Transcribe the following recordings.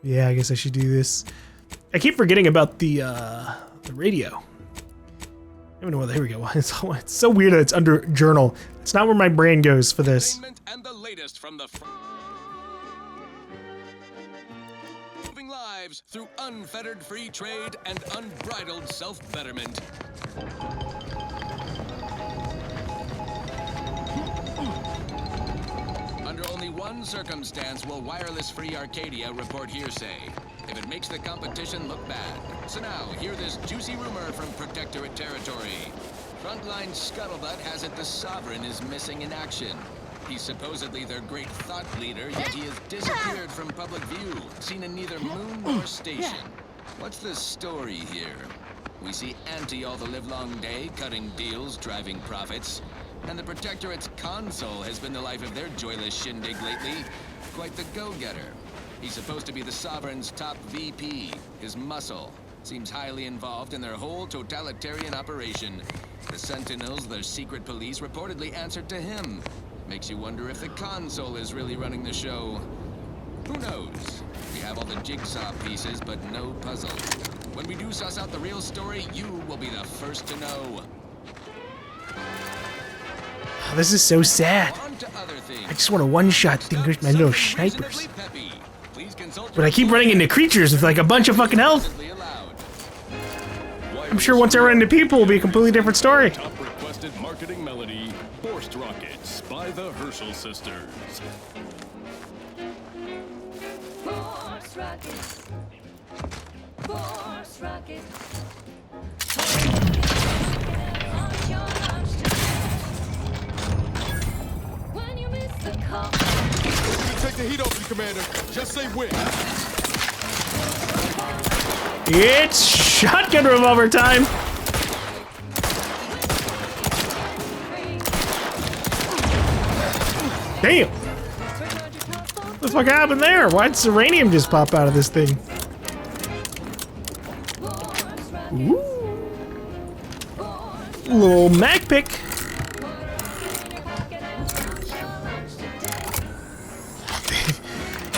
Yeah, I guess I should do this. I keep forgetting about the radio. I don't know where. Here we go. It's so weird that it's under journal. It's not where my brain goes for this. And the latest from the moving lives through unfettered free trade and unbridled self-betterment. Under only one circumstance will wireless-free Arcadia report hearsay. If it makes the competition look bad. So now, hear this juicy rumor from Protectorate territory. Frontline scuttlebutt has it the Sovereign is missing in action. He's supposedly their great thought leader, yet he has disappeared from public view, seen in neither moon nor station. What's the story here? We see Auntie all the livelong day, cutting deals, driving profits. And the Protectorate's console has been the life of their joyless shindig lately. Quite the go-getter. He's supposed to be the Sovereign's top VP, his muscle. Seems highly involved in their whole totalitarian operation. The Sentinels, their secret police, reportedly answered to him. Makes you wonder if the console is really running the show. Who knows? We have all the jigsaw pieces, but no puzzle. When we do suss out the real story, you will be the first to know. This is so sad. I just want to one-shot things with my little snipers. But I keep running into creatures with like a bunch of fucking health. I'm sure once I run into people, it'll be a completely different story. Top requested marketing melody, Forced Rockets by the Herschel Sisters. Force rockets. Force rockets. When you miss the call. Take the heat off you, Commander. Just say when. It's shotgun revolver time. Damn. What the fuck happened there? Why'd Serenium just pop out of this thing? Ooh. Little mag pick.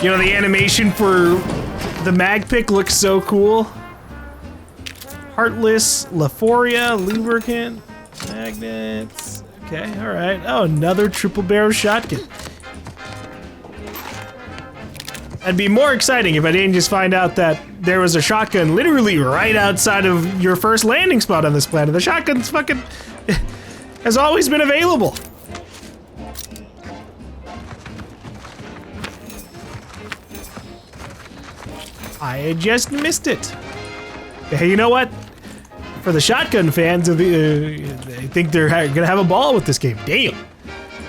You know, the animation for the mag pick looks so cool. Heartless, Laphoria, lubricant, magnets. Okay, alright. Oh, another triple barrel shotgun. That'd be more exciting if I didn't just find out that there was a shotgun literally right outside of your first landing spot on this planet. The shotgun's fucking has always been available. I just missed it. Hey, you know what? For the shotgun fans, I think they're gonna have a ball with this game. Damn.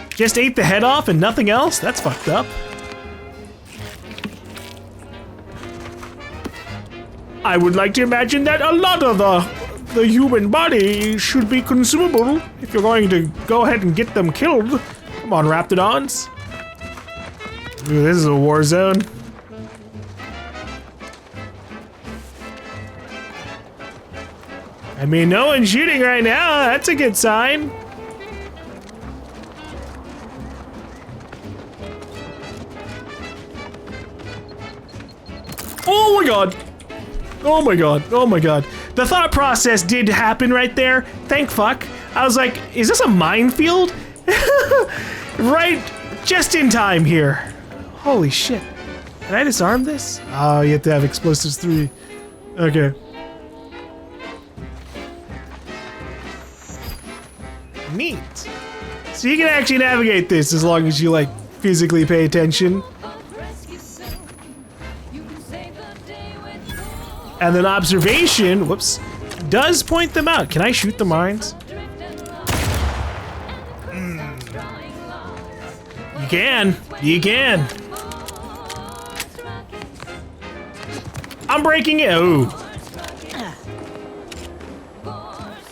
Just ate the head off and nothing else? That's fucked up. I would like to imagine that a lot of the human body should be consumable if you're going to go ahead and get them killed. Come on, Raptidons. Ooh, this is a war zone. I mean, no one's shooting right now. That's a good sign. Oh my god. Oh my god. Oh my god. The thought process did happen right there. Thank fuck. I was like, is this a minefield? Right just in time here. Holy shit. Can I disarm this? Oh, you have to have explosives 3. Okay. Neat. So you can actually navigate this as long as you like physically pay attention. And then observation, whoops, does point them out. Can I shoot the mines? You can. You can. I'm breaking it. Oh.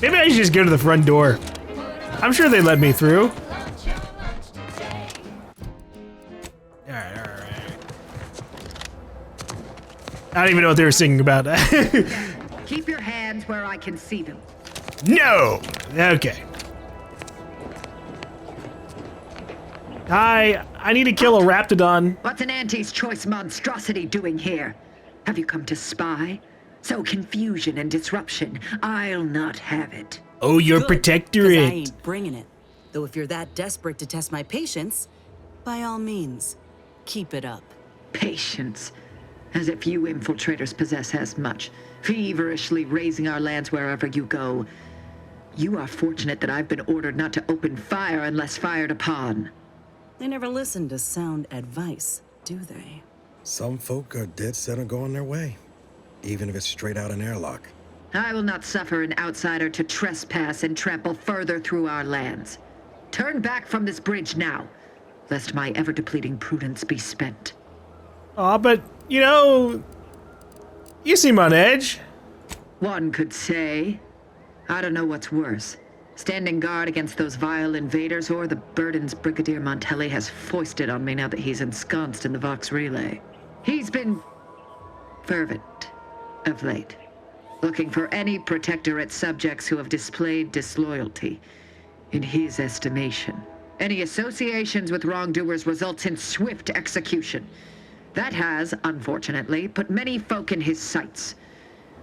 Maybe I should just go to the front door. I'm sure they let me through. Alright. I don't even know what they were singing about. Keep your hands where I can see them. No! Okay. Hi, I need to kill a raptidon. What's an Auntie's choice monstrosity doing here? Have you come to spy? So confusion and disruption, I'll not have it. Oh, your Good, 'cause I protectorate. ain't bringing it. Though if you're that desperate to test my patience, by all means, keep it up. Patience. As if you infiltrators possess as much. Feverishly raising our lands wherever you go. You are fortunate that I've been ordered not to open fire unless fired upon. They never listen to sound advice, do they? Some folk are dead set on going their way, even if it's straight out an airlock. I will not suffer an outsider to trespass and trample further through our lands. Turn back from this bridge now, lest my ever-depleting prudence be spent. Aw, but, you know, you seem on edge. One could say. I don't know what's worse. Standing guard against those vile invaders or the burdens Brigadier Montelli has foisted on me now that he's ensconced in the Vox Relay. He's been fervent of late, looking for any protectorate subjects who have displayed disloyalty. In his estimation, any associations with wrongdoers results in swift execution. That has, unfortunately, put many folk in his sights,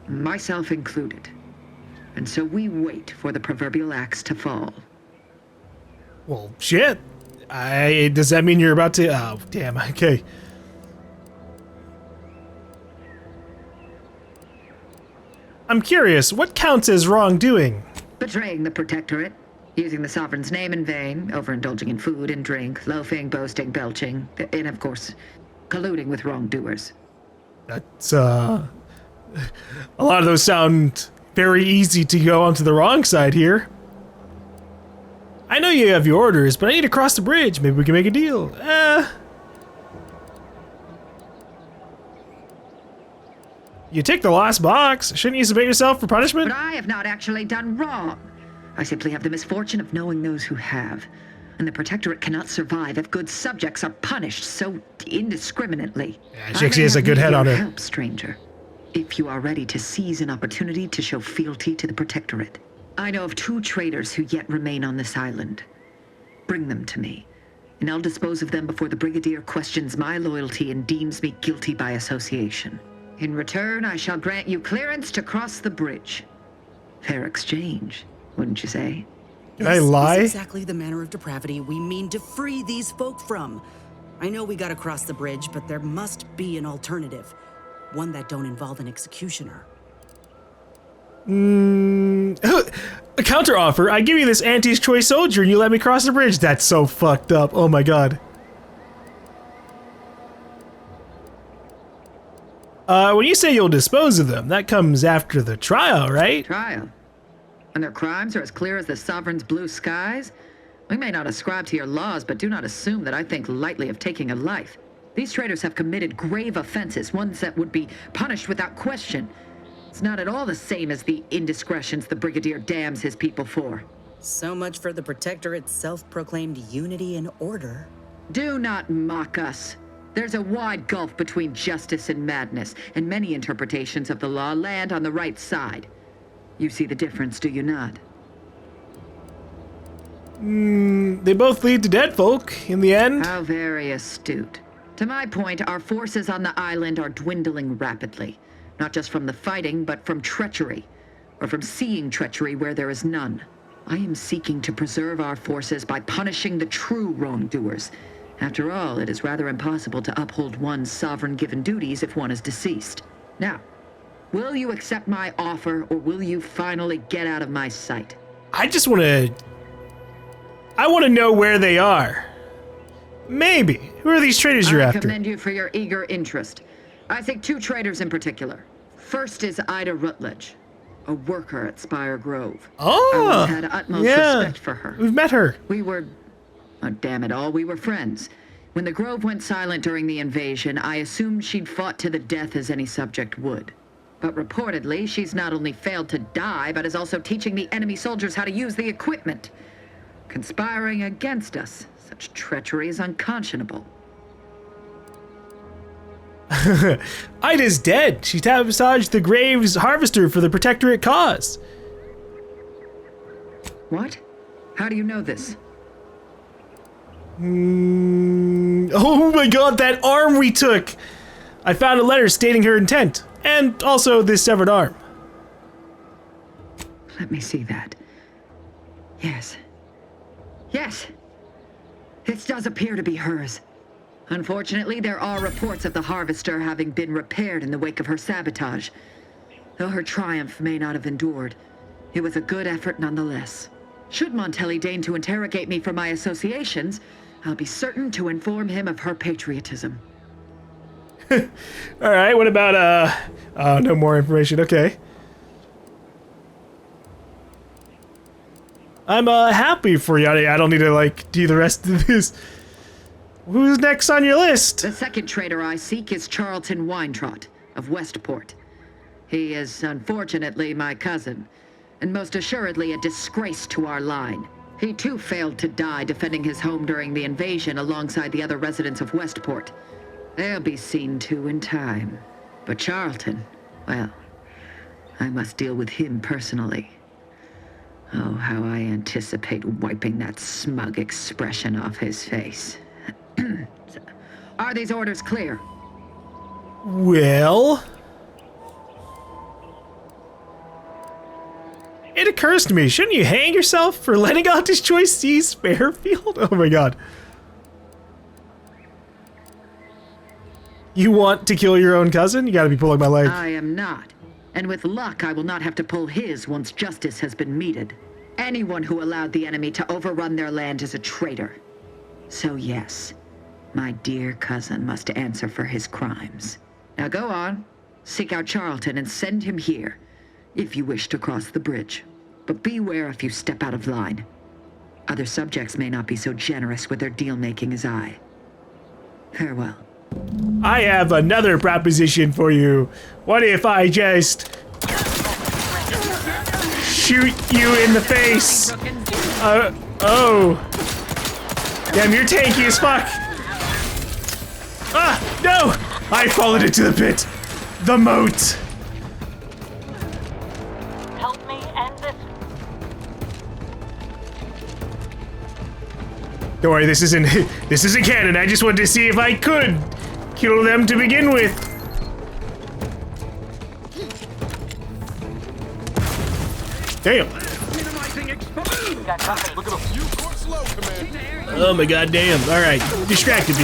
myself included. And so we wait for the proverbial axe to fall. Well, shit. Does that mean you're about to? Oh, damn. Okay. I'm curious. What counts as wrongdoing? Betraying the protectorate, using the sovereign's name in vain, overindulging in food and drink, loafing, boasting, belching, and of course, colluding with wrongdoers. That's a lot of those sound very easy to go onto the wrong side here. I know you have your orders, but I need to cross the bridge. Maybe we can make a deal. You take the last box. Shouldn't you submit yourself for punishment? But I have not actually done wrong. I simply have the misfortune of knowing those who have. And the protectorate cannot survive if good subjects are punished so indiscriminately. Yeah, she actually has a good head on her. Help, stranger. If you are ready to seize an opportunity to show fealty to the protectorate. I know of 2 traitors who yet remain on this island. Bring them to me, and I'll dispose of them before the Brigadier questions my loyalty and deems me guilty by association. In return, I shall grant you clearance to cross the bridge. Fair exchange, wouldn't you say? Did I lie? This is exactly the manner of depravity we mean to free these folk from. I know we gotta cross the bridge, but there must be an alternative. One that don't involve an executioner. A counter offer. I give you this Auntie's choice soldier and you let me cross the bridge. That's so fucked up. Oh my god. When you say you'll dispose of them, that comes after the trial, right? Trial. And their crimes are as clear as the sovereign's blue skies? We may not ascribe to your laws, but do not assume that I think lightly of taking a life. These traitors have committed grave offenses, ones that would be punished without question. It's not at all the same as the indiscretions the Brigadier damns his people for. So much for the protectorate's self-proclaimed unity and order. Do not mock us. There's a wide gulf between justice and madness, and many interpretations of the law land on the right side. You see the difference, do you not? They both lead to dead folk in the end. How very astute. To my point, our forces on the island are dwindling rapidly. Not just from the fighting, but from treachery. Or from seeing treachery where there is none. I am seeking to preserve our forces by punishing the true wrongdoers. After all, it is rather impossible to uphold one's sovereign-given duties if one is deceased. Now, will you accept my offer, or will you finally get out of my sight? I just want to... I want to know where they are. Maybe. Who are these traitors you're I after? commend you for your eager interest. I think 2 traitors in particular. First is Ida Rutledge, a worker at Spire Grove. Oh, I always had utmost respect for her. We've met her. We were, oh, damn it all, we were friends. When the Grove went silent during the invasion, I assumed she'd fought to the death as any subject would. But reportedly, she's not only failed to die, but is also teaching the enemy soldiers how to use the equipment. Conspiring against us. Such treachery is unconscionable. Ida's dead. She sabotaged the Graves Harvester for the Protectorate cause. What? How do you know this? Oh my god, that arm we took! I found a letter stating her intent, and also this severed arm. Let me see that. Yes. Yes! This does appear to be hers. Unfortunately, there are reports of the Harvester having been repaired in the wake of her sabotage. Though her triumph may not have endured, it was a good effort nonetheless. Should Montelli deign to interrogate me for my associations, I'll be certain to inform him of her patriotism. Alright, what about, no more information, okay. I'm, happy for you. I don't need to, like, do the rest of this. Who's next on your list? The second traitor I seek is Charlton Weintrot of Westport. He is, unfortunately, my cousin, and most assuredly a disgrace to our line. He too failed to die defending his home during the invasion alongside the other residents of Westport. They'll be seen to in time. But Charlton, well, I must deal with him personally. Oh, how I anticipate wiping that smug expression off his face. Are these orders clear? Well... It occurs to me, shouldn't you hang yourself for letting Auntie's Choice seize Fairfield? Oh my god. You want to kill your own cousin? You gotta be pulling my leg. I am not. And with luck, I will not have to pull his once justice has been meted. Anyone who allowed the enemy to overrun their land is a traitor. So yes, my dear cousin must answer for his crimes. Now go on, seek out Charlton and send him here, if you wish to cross the bridge. But beware if you step out of line. Other subjects may not be so generous with their deal-making as I. Farewell. I have another proposition for you. What if I just shoot you in the face? Oh. Damn, you're tanky as fuck. Ah, no! I've fallen into the pit. The moat. Help me end this. Don't worry, this isn't canon. I just wanted to see if I could kill them to begin with. Damn. Look at him. Oh my god, damn. Alright, distracted.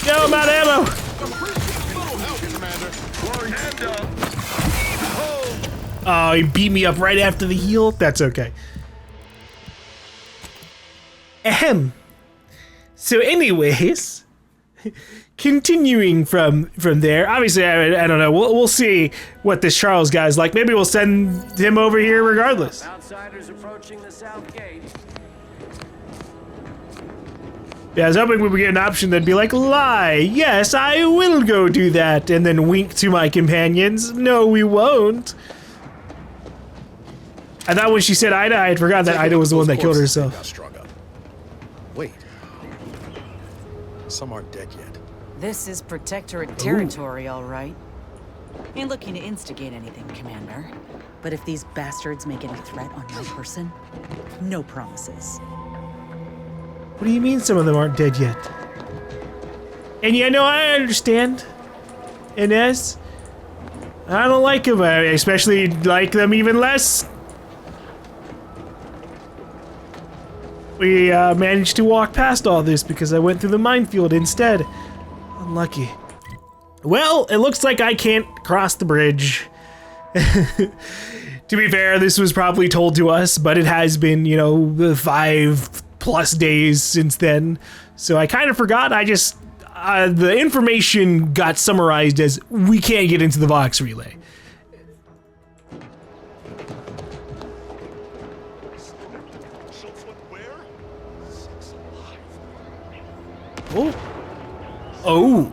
No, I'm out of ammo. Oh, he beat me up right after the heal? That's okay. Ahem. So anyways, continuing from there, obviously, I don't know, we'll see what this Charles guy's like. Maybe we'll send him over here regardless. Outsiders approaching the south gate. Yeah, I was hoping we would get an option that'd be like, lie, yes, I will go do that, and then wink to my companions. No, we won't. I thought when she said Ida, I had forgotten that Ida was the one that killed herself. Wait. Some aren't dead yet. This is Protectorate territory, all right. Ain't looking to instigate anything, Commander. But if these bastards make any threat on my person, no promises. What do you mean some of them aren't dead yet? And yeah, no, I understand. Inez. I don't like them. I especially like them even less. We managed to walk past all this because I went through the minefield instead. Unlucky. Well, it looks like I can't cross the bridge. To be fair, this was probably told to us, but it has been, you know, 5+ days since then. So I kind of forgot. I just, the information got summarized as we can't get into the Vox relay. Oh. Oh.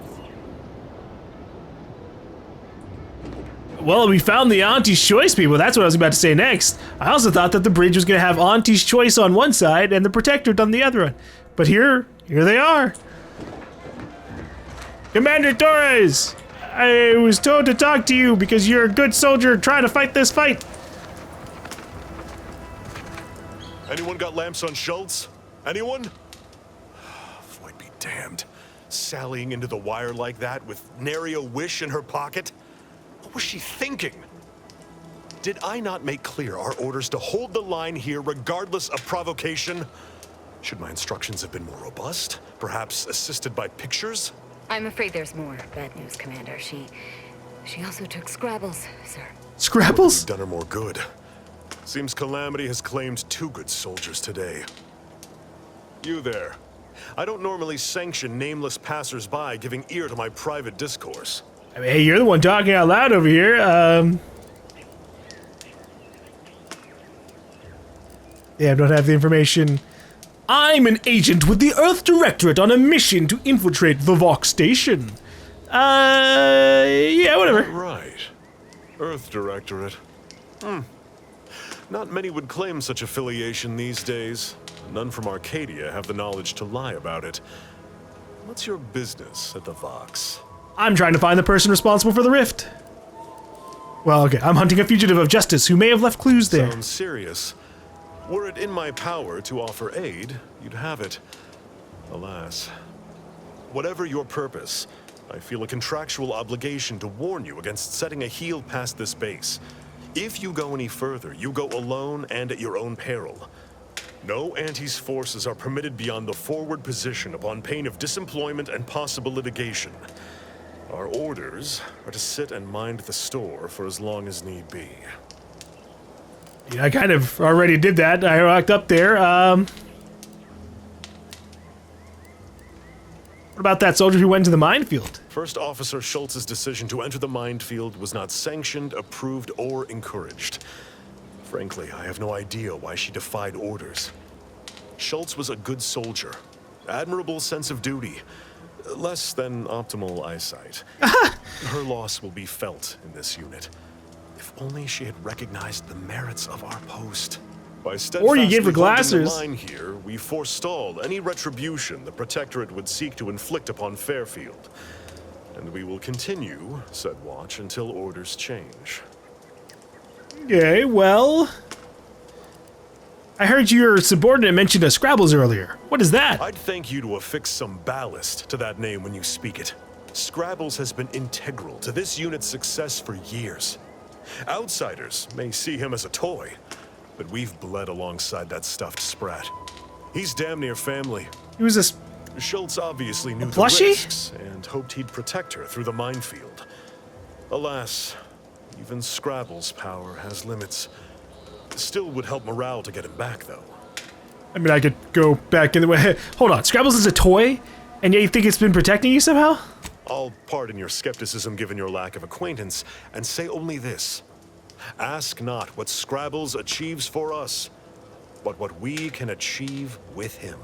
Well, we found the Auntie's Choice people. That's what I was about to say next. I also thought that the bridge was going to have Auntie's Choice on one side and the Protectorate on the other one. But here they are. Commander Torres, I was told to talk to you because you're a good soldier trying to fight this fight. Anyone got lamps on Schultz? Anyone? Void be damned. Sallying into the wire like that with nary a wish in her pocket? What was she thinking? Did I not make clear our orders to hold the line here regardless of provocation? Should my instructions have been more robust? Perhaps assisted by pictures? I'm afraid there's more bad news, Commander. She also took Scrabbles, sir. Scrabbles? Done her more good. Seems Calamity has claimed 2 good soldiers today. You there. I don't normally sanction nameless passers-by giving ear to my private discourse. I mean, hey, you're the one talking out loud over here. Yeah, I don't have the information. I'm an agent with the Earth Directorate on a mission to infiltrate the Vox station. Yeah, whatever. Right. Earth Directorate. Not many would claim such affiliation these days. None from Arcadia have the knowledge to lie about it. What's your business at the Vox? I'm trying to find the person responsible for the rift. Well, okay, I'm hunting a fugitive of justice who may have left clues there. Sounds serious. Were it in my power to offer aid, you'd have it. Alas. Whatever your purpose, I feel a contractual obligation to warn you against setting a heel past this base. If you go any further, you go alone and at your own peril. No Anti's forces are permitted beyond the forward position upon pain of disemployment and possible litigation. Our orders are to sit and mind the store for as long as need be. Yeah, I kind of already did that. I walked up there. What about that soldier who went to the minefield? First Officer Schultz's decision to enter the minefield was not sanctioned, approved, or encouraged. Frankly, I have no idea why she defied orders. Schultz was a good soldier, admirable sense of duty, less than optimal eyesight. Her loss will be felt in this unit. If only she had recognized the merits of our post. By Or you gave her glasses. holding the line here, we forestalled any retribution the Protectorate would seek to inflict upon Fairfield. And we will continue said watch until orders change. Okay, well... I heard your subordinate mentioned a Scrabbles earlier. What is that? I'd thank you to affix some ballast to that name when you speak it. Scrabbles has been integral to this unit's success for years. Outsiders may see him as a toy, but we've bled alongside that stuffed sprat. He's damn near family. He was a... Schultz obviously knew the plushie? risks and hoped he'd protect her through the minefield. Alas, even Scrabble's power has limits. Still would help morale to get him back, though. I mean, I could go back in the way. Hold on, Scrabbles is a toy? And yet you think it's been protecting you somehow? I'll pardon your skepticism given your lack of acquaintance, and say only this. Ask not what Scrabbles achieves for us, but what we can achieve with him.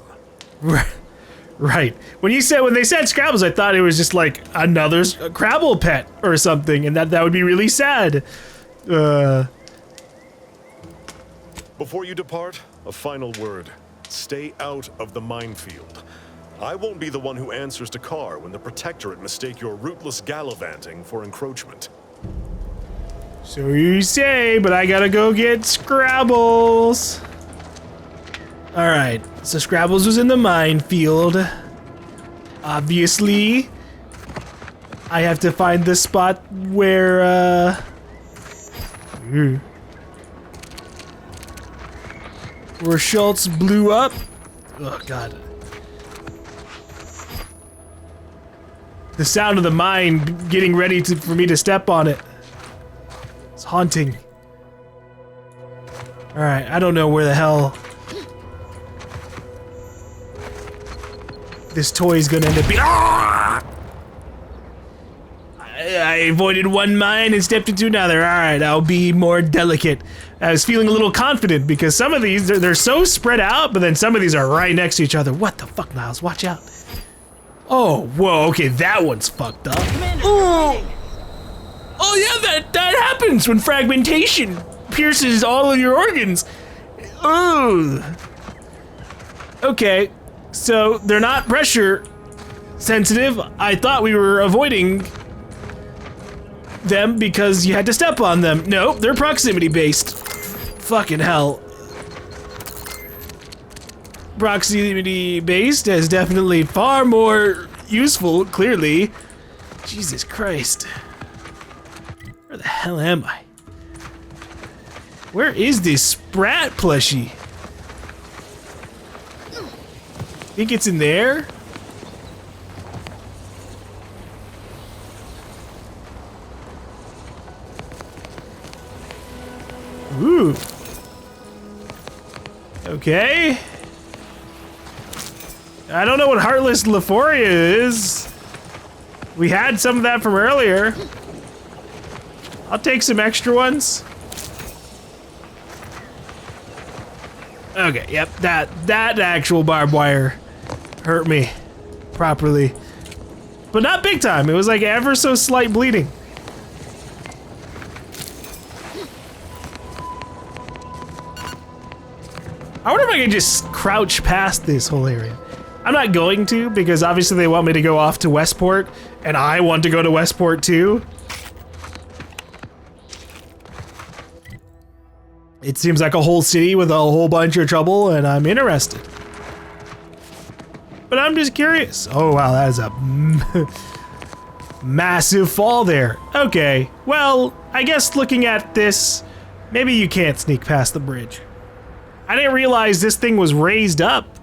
Right. When they said Scrabbles, I thought it was just like another Scrabble pet or something, and that would be really sad. Before you depart, a final word. Stay out of the minefield. I won't be the one who answers to Carr when the Protectorate mistake your rootless gallivanting for encroachment. So you say, but I gotta go get Scrabbles. Alright, so Scrabbles was in the minefield. Obviously, I have to find the spot where, where Schultz blew up. Oh, God. The sound of the mine getting ready for me to step on it. It's haunting. Alright, I don't know where the hell this toy is gonna end up being. Ah! I avoided one mine and stepped into another. Alright, I'll be more delicate. I was feeling a little confident because some of these, they're so spread out, but then some of these are right next to each other. What the fuck, Niles? Watch out. Oh, whoa, okay, that one's fucked up. Oh, yeah, that happens when fragmentation pierces all of your organs. Oh. Okay, so they're not pressure sensitive. I thought we were avoiding them because you had to step on them. Nope, they're proximity based. Fucking hell. Proximity based is definitely far more useful, clearly. Jesus Christ. Where the hell am I? Where is this Sprat plushie? Think it's in there? Ooh. Okay. I don't know what Heartless Lephoria is. We had some of that from earlier. I'll take some extra ones. Okay, yep, that actual barbed wire hurt me properly. But not big time, it was like ever so slight bleeding. I wonder if I can just crouch past this whole area. I'm not going to, because obviously they want me to go off to Westport, and I want to go to Westport too. It seems like a whole city with a whole bunch of trouble, and I'm interested. But I'm just curious. Oh wow, that is a massive fall there. Okay, well, I guess looking at this, maybe you can't sneak past the bridge. I didn't realize this thing was raised up.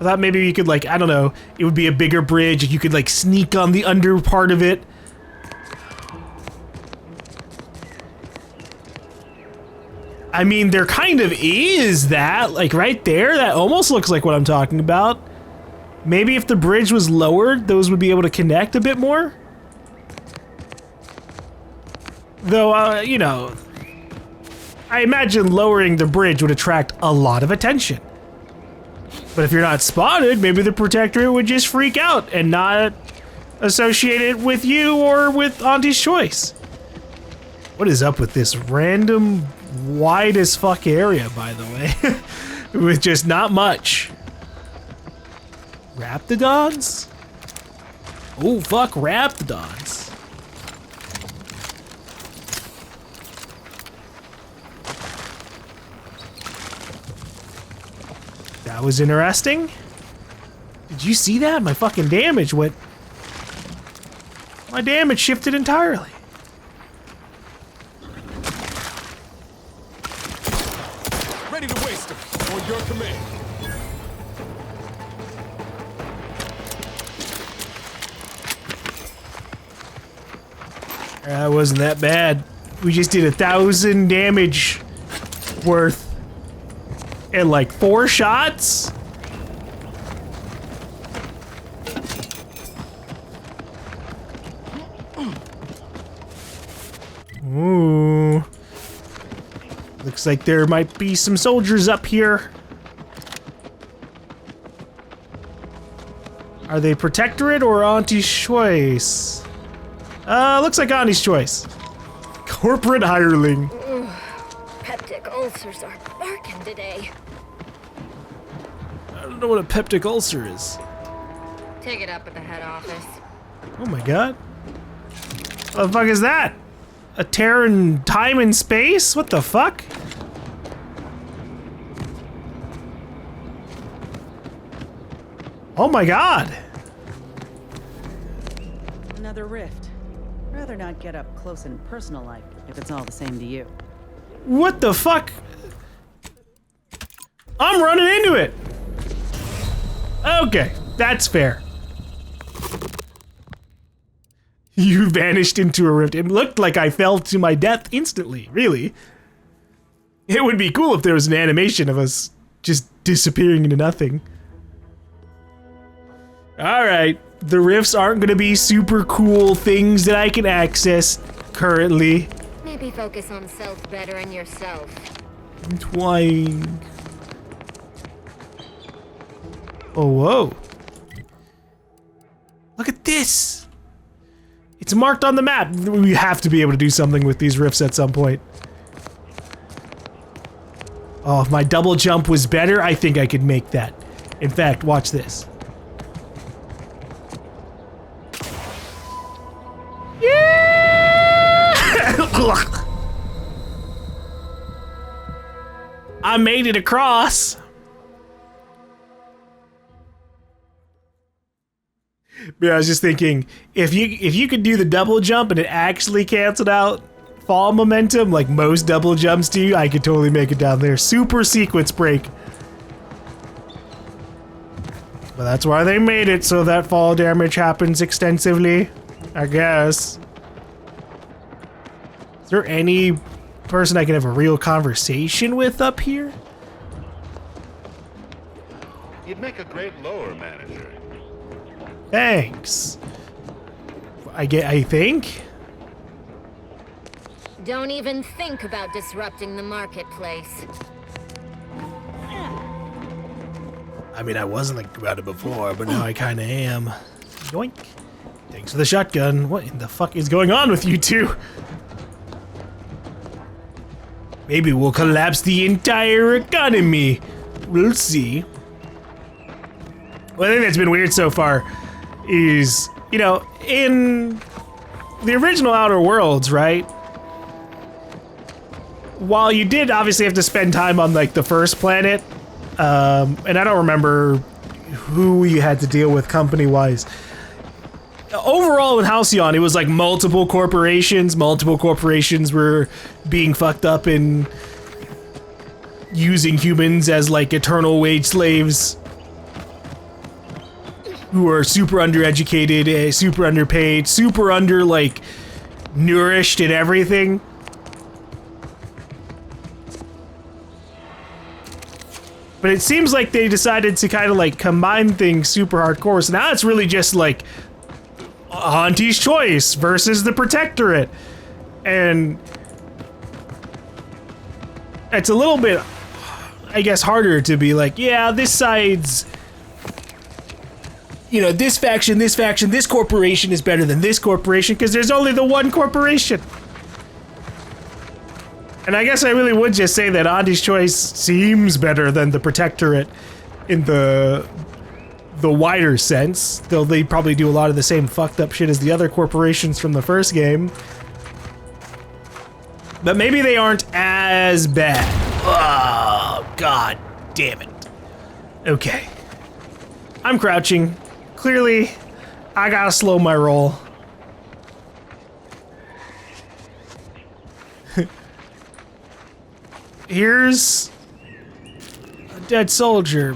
I thought maybe you could, like, I don't know, it would be a bigger bridge, you could like sneak on the under part of it. I mean, there kind of is that, like right there, that almost looks like what I'm talking about. Maybe if the bridge was lowered, those would be able to connect a bit more. Though, you know, I imagine lowering the bridge would attract a lot of attention. But if you're not spotted, maybe the Protectorate would just freak out and not associate it with you or with Auntie's Choice. What is up with this random wide as fuck area, by the way? With just not much. Raptidons? Oh fuck, Raptidons. That was interesting. Did you see that? My fucking damage went... My damage shifted entirely. Ready to waste them. On your command. That wasn't that bad. We just did 1,000 damage worth in like 4 shots. Ooh. Looks like there might be some soldiers up here. Are they Protectorate or Auntie's Choice? Looks like Auntie's Choice. Corporate hireling. Ugh, peptic ulcers are barking today. I don't know what a peptic ulcer is. Take it up at the head office. Oh my god. What the fuck is that? A tear in time and space? What the fuck? Oh my god. Another rift. Rather not get up close and personal like, if it's all the same to you. What the fuck? I'm running into it. Okay, that's fair. You vanished into a rift. It looked like I fell to my death instantly, really. It would be cool if there was an animation of us just disappearing into nothing. Alright, the rifts aren't gonna be super cool things that I can access currently. Maybe focus on self-bettering yourself. Twine. Oh, whoa. Look at this. It's marked on the map. We have to be able to do something with these rifts at some point. Oh, if my double jump was better, I think I could make that. In fact, watch this. Yeah! I made it across. But I was just thinking, if you could do the double jump and it actually canceled out fall momentum like most double jumps do, I could totally make it down there. Super sequence break. But that's why they made it, so that fall damage happens extensively, I guess. Is there any person I can have a real conversation with up here? You'd make a great lower manager. Thanks. I think. Don't even think about disrupting the marketplace. I mean, I wasn't thinking about it before, but now I kind of am. Yoink. Thanks for the shotgun. What in the fuck is going on with you two? Maybe we'll collapse the entire economy. We'll see. One thing that's been weird so far is, you know, in the original Outer Worlds, right? While you did obviously have to spend time on, like, the first planet, and I don't remember who you had to deal with company-wise. Overall in Halcyon, it was like multiple corporations. Multiple corporations were being fucked up and using humans as, like, eternal wage slaves who are super undereducated, super underpaid, super under, like, nourished and everything. But it seems like they decided to kind of, like, combine things super hardcore. So now it's really just, like, Auntie's Choice versus the Protectorate. And it's a little bit, I guess, harder to be like, yeah, this side's, you know, this faction, this corporation is better than this corporation, because there's only the one corporation. And I guess I really would just say that Auntie's Choice seems better than the Protectorate in the wider sense, though they probably do a lot of the same fucked up shit as the other corporations from the first game. But maybe they aren't as bad. Oh, god damn it. Okay. I'm crouching. Clearly, I gotta slow my roll. Here's a dead soldier.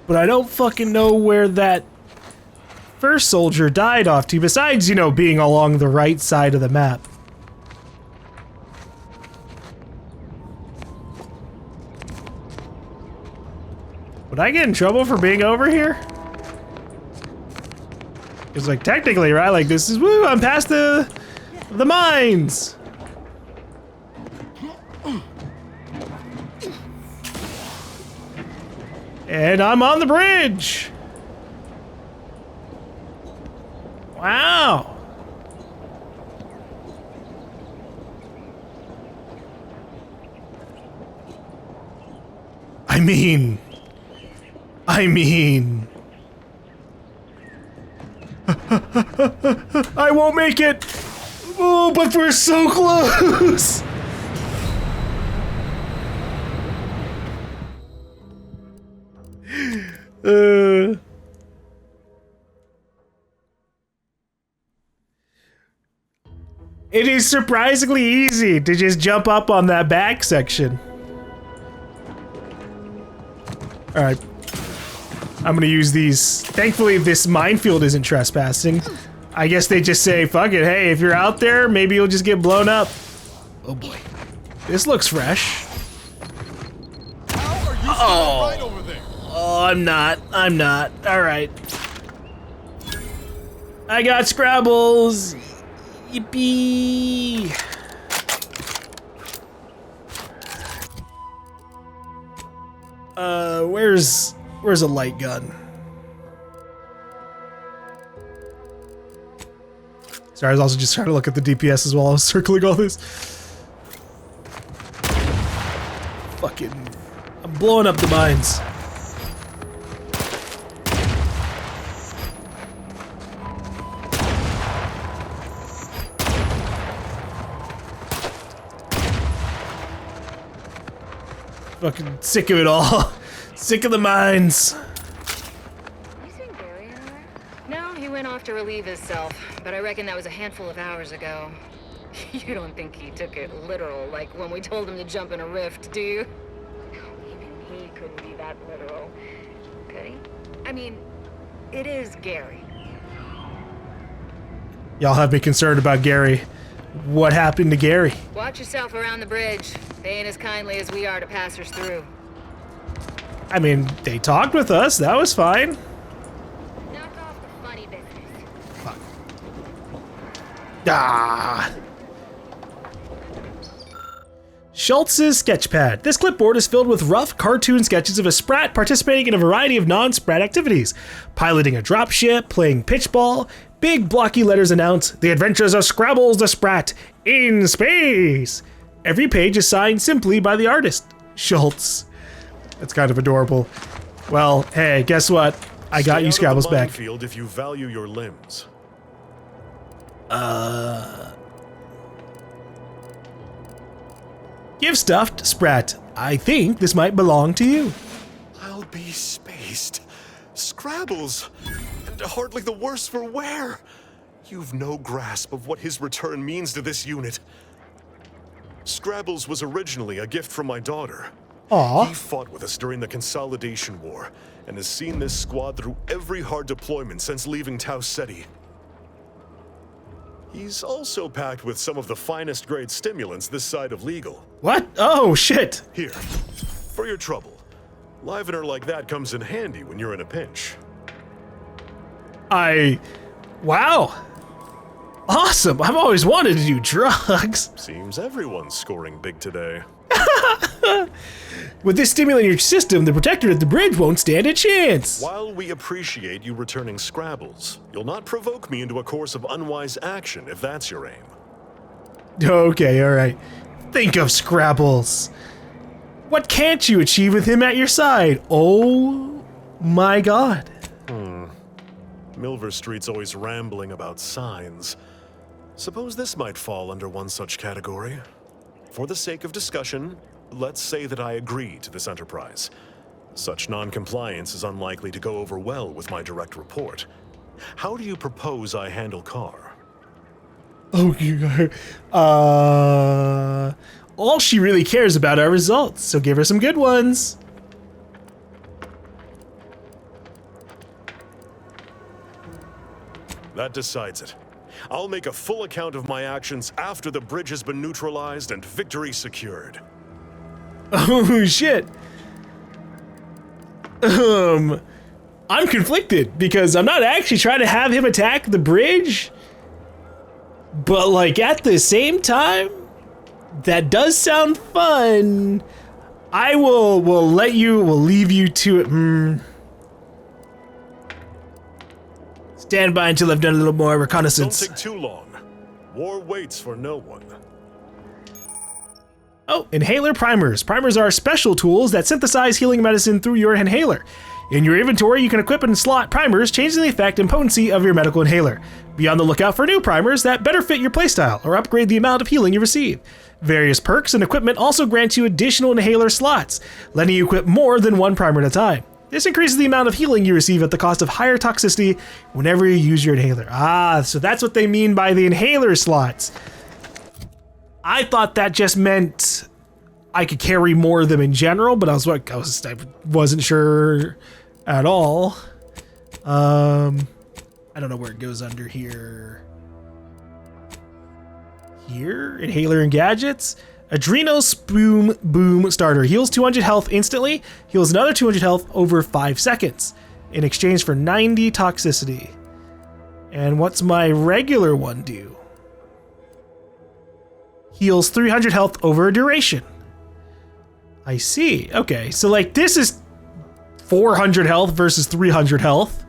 But I don't fucking know where that first soldier died off to, besides, you know, being along the right side of the map. Would I get in trouble for being over here? It's like, technically, right? Like, this is, woo, I'm past the mines. And I'm on the bridge. Wow. I mean. I won't make it. Oh, but we're so close. It is surprisingly easy to just jump up on that back section. All right. I'm gonna use these. Thankfully, this minefield isn't trespassing. I guess they just say, fuck it, hey, if you're out there, maybe you'll just get blown up. Oh boy. This looks fresh. How are you still right over there? Oh, I'm not. Alright. I got Scrabbles. Yippee. Where's a light gun? Sorry, I was also just trying to look at the DPS as well. I was circling all this. Fucking, I'm blowing up the mines. Fucking sick of it all. Sick of the mines. You seen Gary anywhere? No, he went off to relieve himself, but I reckon that was a handful of hours ago. You don't think he took it literal, like when we told him to jump in a rift, do you? Even he couldn't be that literal, could he? I mean, it is Gary. Y'all have me concerned about Gary. What happened to Gary? Watch yourself around the bridge. They ain't as kindly as we are to passers through. I mean, they talked with us. That was fine. Knock off the funny business. Fuck. Ah. Schultz's Sketchpad. This clipboard is filled with rough cartoon sketches of a Sprat participating in a variety of non-Sprat activities. Piloting a dropship, playing pitchball. Big blocky letters announce, The Adventures of Scrabbles the Sprat in Space. Every page is signed simply by the artist, Schultz. That's kind of adorable. Well, hey, guess what? I got you Scrabbles back. Field if you value your limbs. Give stuffed Sprat. I think this might belong to you. I'll be spaced. Scrabbles! And hardly the worse for wear! You've no grasp of what his return means to this unit. Scrabbles was originally a gift from my daughter. Aww. He fought with us during the Consolidation War, and has seen this squad through every hard deployment since leaving Tau Ceti. He's also packed with some of the finest grade stimulants this side of legal. What? Oh, shit. Here, for your trouble. Livener like that comes in handy when you're in a pinch. Wow. Awesome. I've always wanted to do drugs. Seems everyone's scoring big today. With this stimulant in your system, the protector at the bridge won't stand a chance. While we appreciate you returning Scrabbles, you'll not provoke me into a course of unwise action if that's your aim. Okay, alright. Think of Scrabbles. What can't you achieve with him at your side? Oh my god. Milver Street's always rambling about signs. Suppose this might fall under one such category. For the sake of discussion, let's say that I agree to this enterprise. Such non-compliance is unlikely to go over well with my direct report. How do you propose I handle Carr? Oh, you all she really cares about are results, so give her some good ones. That decides it. I'll make a full account of my actions after the bridge has been neutralized and victory secured. Oh shit. I'm conflicted because I'm not actually trying to have him attack the bridge, but like at the same time, that does sound fun. I will leave you to it. Stand by until I've done a little more reconnaissance. Don't take too long. War waits for no one. Oh, inhaler primers. Primers are special tools that synthesize healing medicine through your inhaler. In your inventory, you can equip and slot primers, changing the effect and potency of your medical inhaler. Be on the lookout for new primers that better fit your playstyle or upgrade the amount of healing you receive. Various perks and equipment also grant you additional inhaler slots, letting you equip more than one primer at a time. This increases the amount of healing you receive at the cost of higher toxicity whenever you use your inhaler. Ah, so that's what they mean by the inhaler slots. I thought that just meant I could carry more of them in general, but I wasn't sure at all. I don't know where it goes under here. Here, inhaler and gadgets. Adrenal Boom Starter heals 200 health instantly, heals another 200 health over 5 seconds in exchange for 90 toxicity. And what's my regular one do? Heals 300 health over a duration. I see. Okay, so like this is 400 health versus 300 health.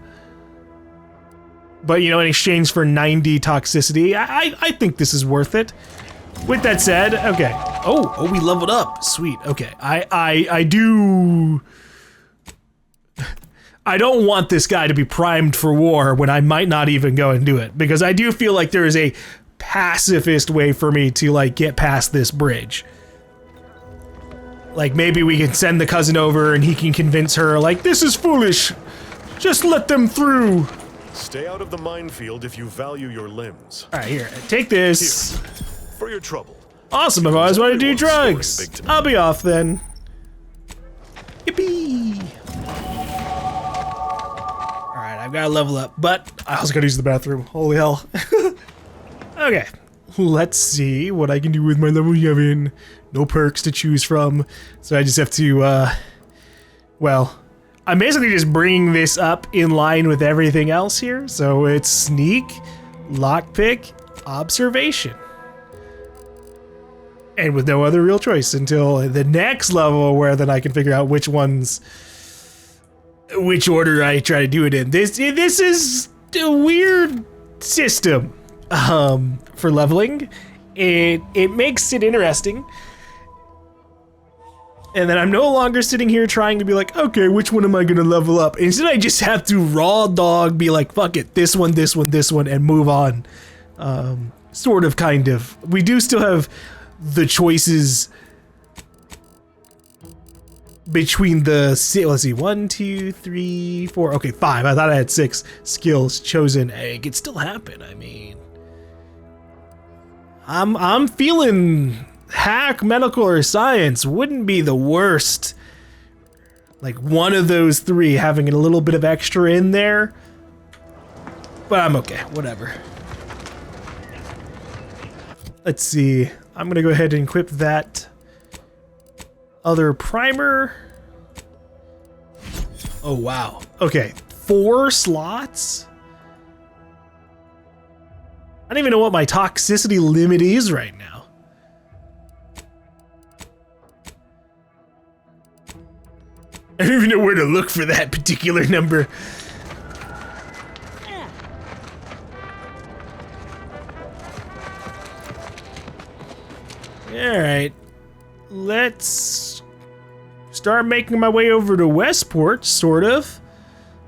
But you know, in exchange for 90 toxicity, I think this is worth it. With that said, okay. Oh, we leveled up. Sweet. Okay. I don't want this guy to be primed for war when I might not even go and do it, because I do feel like there is a pacifist way for me to like get past this bridge. Like, maybe we can send the cousin over and he can convince her, like, this is foolish. Just let them through. Stay out of the minefield if you value your limbs. All right, here, take this. Here, for your trouble. Awesome, I've always wanted to do drugs. I'll be off then. Yippee! Alright, I've got to level up, but I also got to use the bathroom. Holy hell. Okay, let's see what I can do with my level 11. No perks to choose from, so I just have to, well, I'm basically just bringing this up in line with everything else here. So it's sneak, lockpick, observation. And with no other real choice until the next level where then I can figure out which order I try to do it in. This is a weird system for leveling. It makes it interesting. And then I'm no longer sitting here trying to be like, okay, which one am I gonna level up? Instead, I just have to raw dog be like, fuck it, this one, and move on. Sort of, kind of. We do still have the choices between the, let's see, 1, 2, 3, 4, okay, 5. I thought I had 6 skills chosen. It could still happen. I mean, I'm feeling hack, medical, or science wouldn't be the worst. Like one of those 3 having a little bit of extra in there, but I'm okay, whatever. Let's see. I'm gonna go ahead and equip that other primer. Oh wow. Okay, 4 slots. I don't even know what my toxicity limit is right now. I don't even know where to look for that particular number. Alright, let's start making my way over to Westport, sort of.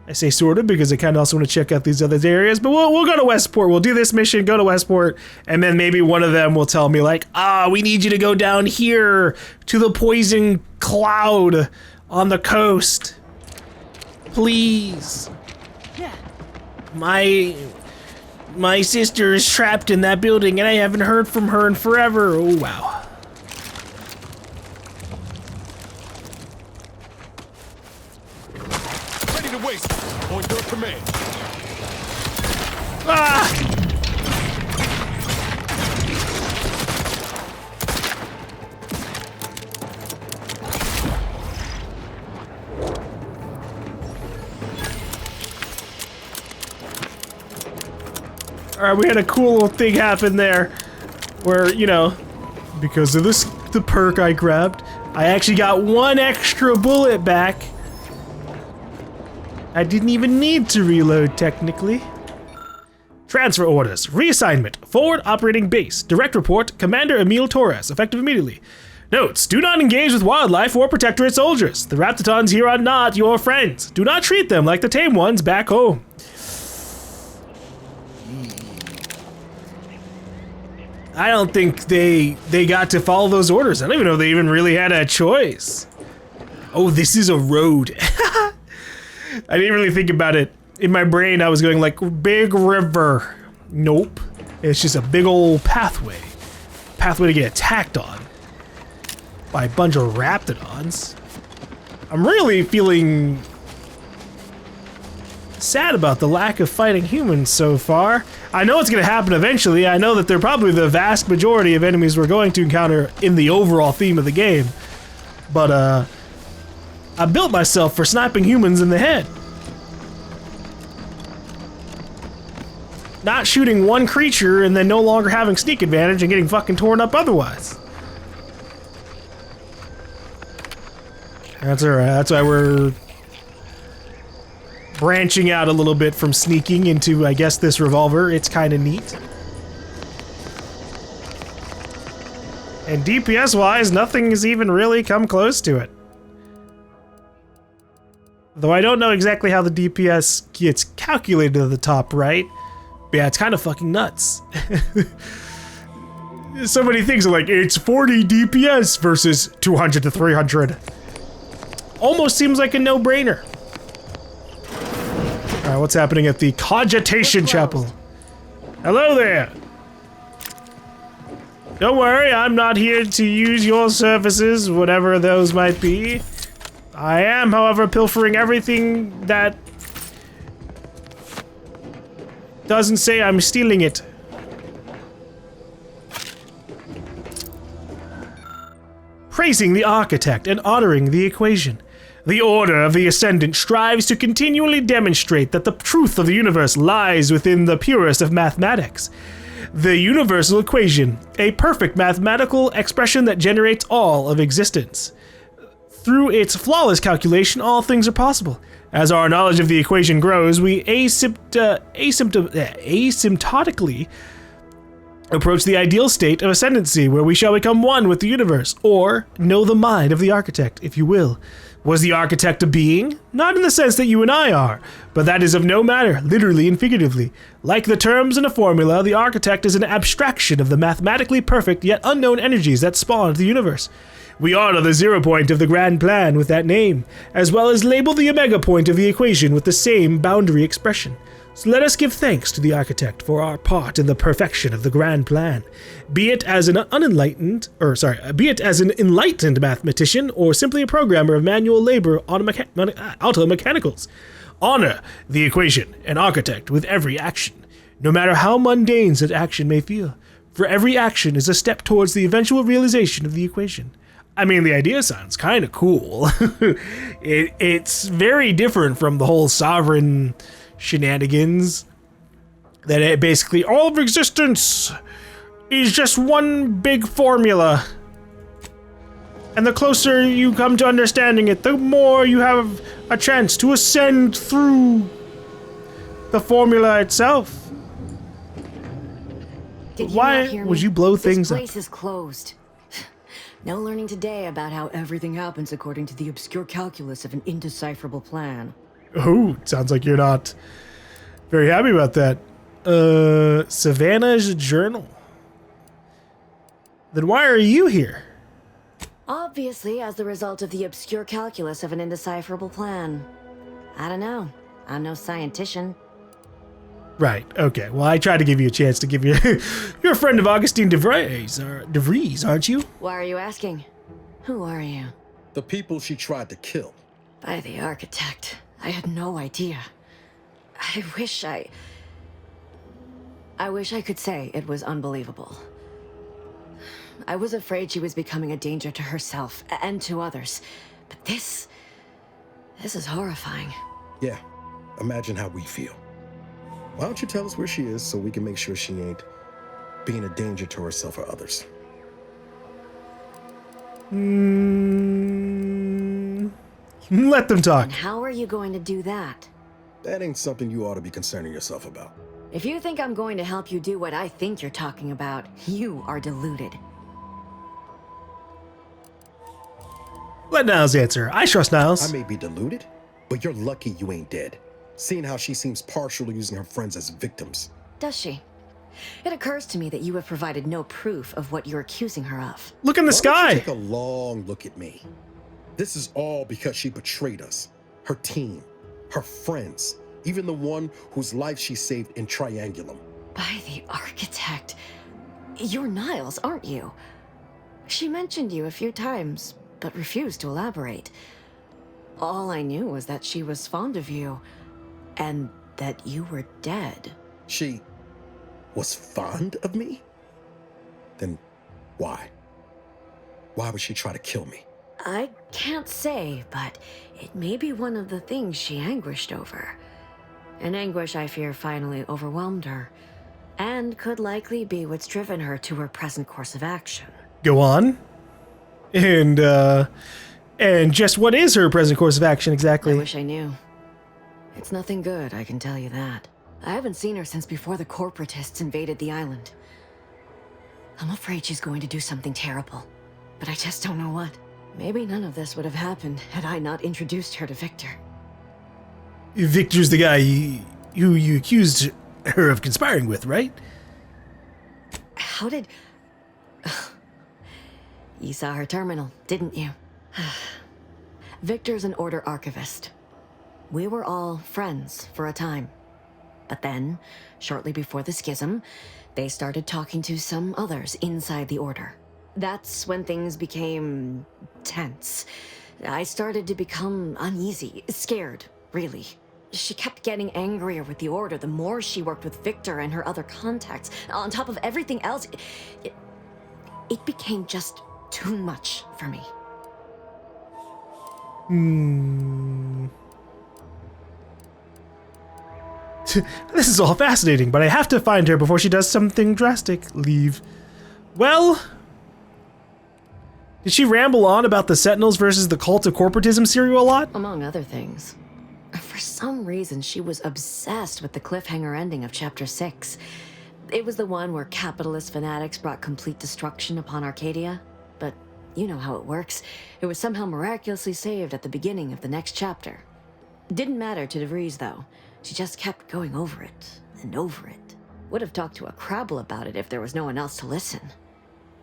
I say sort of because I kind of also want to check out these other areas, but we'll go to Westport. We'll do this mission, go to Westport, and then maybe one of them will tell me like, we need you to go down here to the poison cloud on the coast. Please. Yeah. My sister is trapped in that building and I haven't heard from her in forever. Oh, wow. Ready to waste. On your command. Ah! Alright, we had a cool little thing happen there where, you know, because of the perk I grabbed, I actually got 1 extra bullet back. I didn't even need to reload, technically. Transfer orders. Reassignment. Forward operating base. Direct report. Commander Emil Torres. Effective immediately. Notes. Do not engage with wildlife or Protectorate soldiers. The Raptitons here are not your friends. Do not treat them like the tame ones back home. I don't think they got to follow those orders. I don't even know if they even really had a choice. Oh, this is a road. I didn't really think about it. In my brain, I was going like, big river. Nope. It's just a big old pathway. Pathway to get attacked on by a bunch of Raptidons. I'm really feeling sad about the lack of fighting humans so far. I know it's going to happen eventually. I know that they're probably the vast majority of enemies we're going to encounter in the overall theme of the game. But, I built myself for sniping humans in the head. Not shooting one creature and then no longer having sneak advantage and getting fucking torn up otherwise. That's alright. That's why we're branching out a little bit from sneaking into, I guess, this revolver. It's kind of neat. And DPS-wise, nothing has even really come close to it. Though I don't know exactly how the DPS gets calculated at the top right. But yeah, it's kind of fucking nuts. So many things are like, it's 40 DPS versus 200 to 300. Almost seems like a no-brainer. All right, what's happening at the Cogitation Chapel? Hello there. Don't worry, I'm not here to use your services, whatever those might be. I am, however, pilfering everything that doesn't say I'm stealing it. Praising the architect and honoring the equation. The Order of the Ascendant strives to continually demonstrate that the truth of the universe lies within the purest of mathematics. The universal equation, a perfect mathematical expression that generates all of existence. Through its flawless calculation, all things are possible. As our knowledge of the equation grows, we asymptotically approach the ideal state of ascendancy, where we shall become one with the universe, or know the mind of the architect, if you will. Was the architect a being? Not in the sense that you and I are, but that is of no matter, literally and figuratively. Like the terms in a formula, the architect is an abstraction of the mathematically perfect yet unknown energies that spawned the universe. We honor the 0 point of the grand plan with that name, as well as label the omega point of the equation with the same boundary expression. So let us give thanks to the architect for our part in the perfection of the grand plan, be it as an enlightened mathematician or simply a programmer of manual labor auto mechanicals. Honor the equation and architect with every action, no matter how mundane such action may feel, for every action is a step towards the eventual realization of the equation. I mean, the idea sounds kind of cool. It's very different from the whole sovereign shenanigans, that it basically all of existence is just one big formula, and the closer you come to understanding it, the more you have a chance to ascend through the formula itself. Why would you blow things up? This place is closed. No learning today about how everything happens according to the obscure calculus of an indecipherable plan. Oh, sounds like you're not very happy about that. Savannah's journal. Then why are you here? Obviously, as the result of the obscure calculus of an indecipherable plan. I don't know. I'm no scientician. Right, okay. Well, I tried to give you a chance to give you... You're a friend of Augustine de Vries, aren't you? Why are you asking? Who are you? The people she tried to kill. By the architect. I had no idea. I wish I could say it was unbelievable. I was afraid she was becoming a danger to herself and to others. But this is horrifying. Yeah, imagine how we feel. Why don't you tell us where she is so we can make sure she ain't being a danger to herself or others? Let them talk. And how are you going to do that? That ain't something you ought to be concerning yourself about. If you think I'm going to help you do what I think you're talking about, you are deluded. Let Niles answer. I trust Niles. I may be deluded, but you're lucky you ain't dead. Seeing how she seems partial to using her friends as victims. Does she? It occurs to me that you have provided no proof of what you're accusing her of. Look in the sky. Why don't you take a long look at me? This is all because she betrayed us. Her team, her friends, even the one whose life she saved in Triangulum. By the architect. You're Niles, aren't you? She mentioned you a few times, but refused to elaborate. All I knew was that she was fond of you, and that you were dead. She was fond of me? Then why? Why would she try to kill me? I can't say, but it may be one of the things she anguished over. An anguish I fear finally overwhelmed her, and could likely be what's driven her to her present course of action. Go on. And just what is her present course of action exactly? I wish I knew. It's nothing good, I can tell you that. I haven't seen her since before the corporatists invaded the island. I'm afraid she's going to do something terrible, but I just don't know what. Maybe none of this would have happened had I not introduced her to Victor. Victor's the guy who you accused her of conspiring with, right? How did You saw her terminal, didn't you? Victor's an Order archivist. We were all friends for a time. But then, shortly before the schism, they started talking to some others inside the Order. That's when things became tense. I started to become uneasy, scared, really. She kept getting angrier with the Order the more she worked with Victor and her other contacts. On top of everything else, it became just too much for me. This is all fascinating, but I have to find her before she does something drastic. Leave. Well, did she ramble on about the Sentinels versus the cult of corporatism serial a lot? Among other things. For some reason, she was obsessed with the cliffhanger ending of Chapter 6. It was the one where capitalist fanatics brought complete destruction upon Arcadia. But you know how it works. It was somehow miraculously saved at the beginning of the next chapter. Didn't matter to DeVries, though. She just kept going over it and over it. Would have talked to a Crabble about it if there was no one else to listen.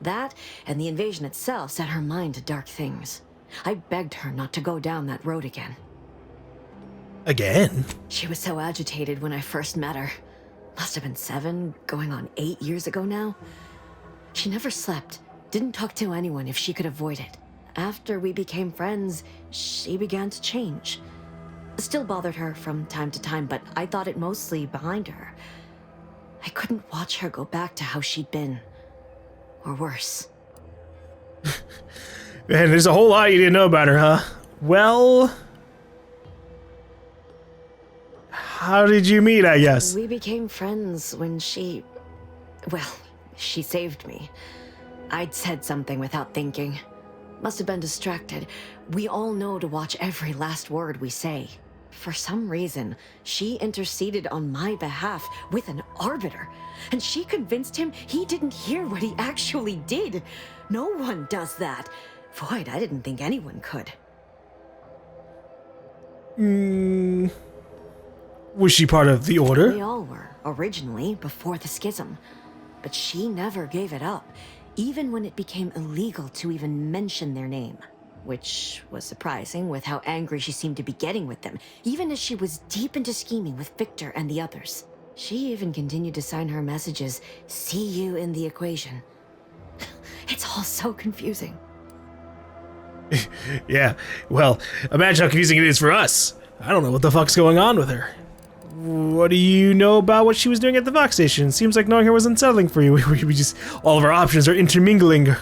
That and the invasion itself set her mind to dark things. I begged her not to go down that road again. Again? She was so agitated when I first met her. Must have been 7, going on 8 years ago now. She never slept, didn't talk to anyone if she could avoid it. After we became friends, she began to change. Still bothered her from time to time, but I thought it mostly behind her. I couldn't watch her go back to how she'd been. Or worse. Man, there's a whole lot you didn't know about her, huh? Well, how did you meet, I guess? We became friends when she saved me. I'd said something without thinking. Must have been distracted. We all know to watch every last word we say. For some reason, she interceded on my behalf with an arbiter, and she convinced him he didn't hear what he actually did. No one does that. Void, I didn't think anyone could. Was she part of the Order? We all were, originally, before the schism. But she never gave it up, even when it became illegal to even mention their name. Which was surprising with how angry she seemed to be getting with them, even as she was deep into scheming with Victor and the others. She even continued to sign her messages, "See you in the equation." It's all so confusing. Yeah, well, imagine how confusing it is for us. I don't know what the fuck's going on with her. What do you know about what she was doing at the Vox station? Seems like knowing her was unsettling for you. We just, all of our options are intermingling.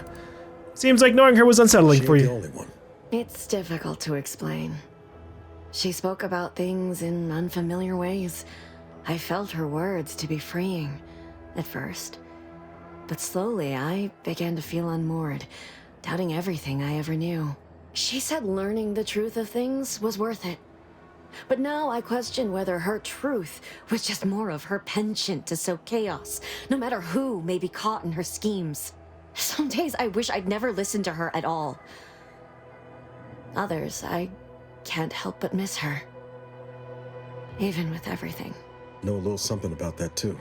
Seems like knowing her was unsettling for you. The only one. It's difficult to explain. She spoke about things in unfamiliar ways. I felt her words to be freeing, at first. But slowly, I began to feel unmoored, doubting everything I ever knew. She said learning the truth of things was worth it. But now I question whether her truth was just more of her penchant to sow chaos, no matter who may be caught in her schemes. Some days I wish I'd never listened to her at all. Others, I can't help but miss her. Even with everything. Know a little something about that, too.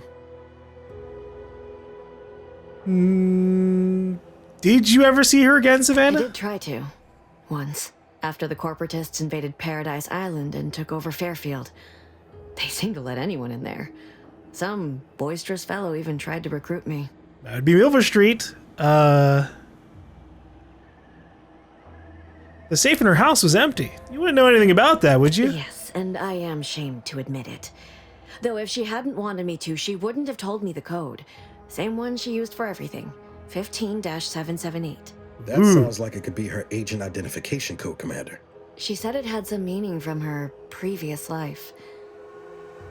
Did you ever see her again, Savannah? I did try to. Once. After the corporatists invaded Paradise Island and took over Fairfield. They seemed to let anyone in there. Some boisterous fellow even tried to recruit me. That would be Milver Street. The safe in her house was empty. You wouldn't know anything about that, would you? Yes, and I am ashamed to admit it. Though if she hadn't wanted me to, she wouldn't have told me the code. Same one she used for everything. 15-778. That sounds like it could be her agent identification code, Commander. She said it had some meaning from her previous life.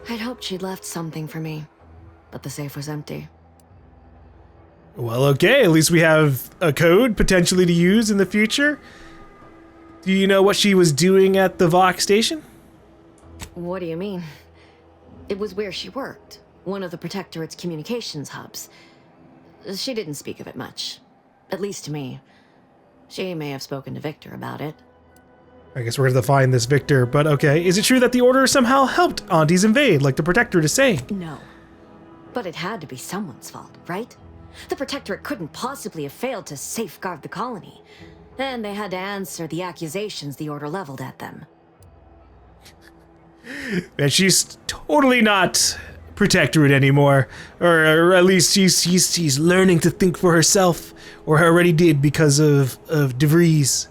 I'd hoped she'd left something for me, but the safe was empty. Well, okay, at least we have a code potentially to use in the future. Do you know what she was doing at the Vox station? What do you mean? It was where she worked, one of the Protectorate's communications hubs. She didn't speak of it much, at least to me. She may have spoken to Victor about it. I guess we're gonna find this Victor, but okay. Is it true that the Order somehow helped Aunties invade, like the Protectorate is saying? No. But it had to be someone's fault, right? The Protectorate couldn't possibly have failed to safeguard the colony. And they had to answer the accusations the Order leveled at them. And she's totally not Protectorate anymore. Or at least she's learning to think for herself. Or already did because of DeVries.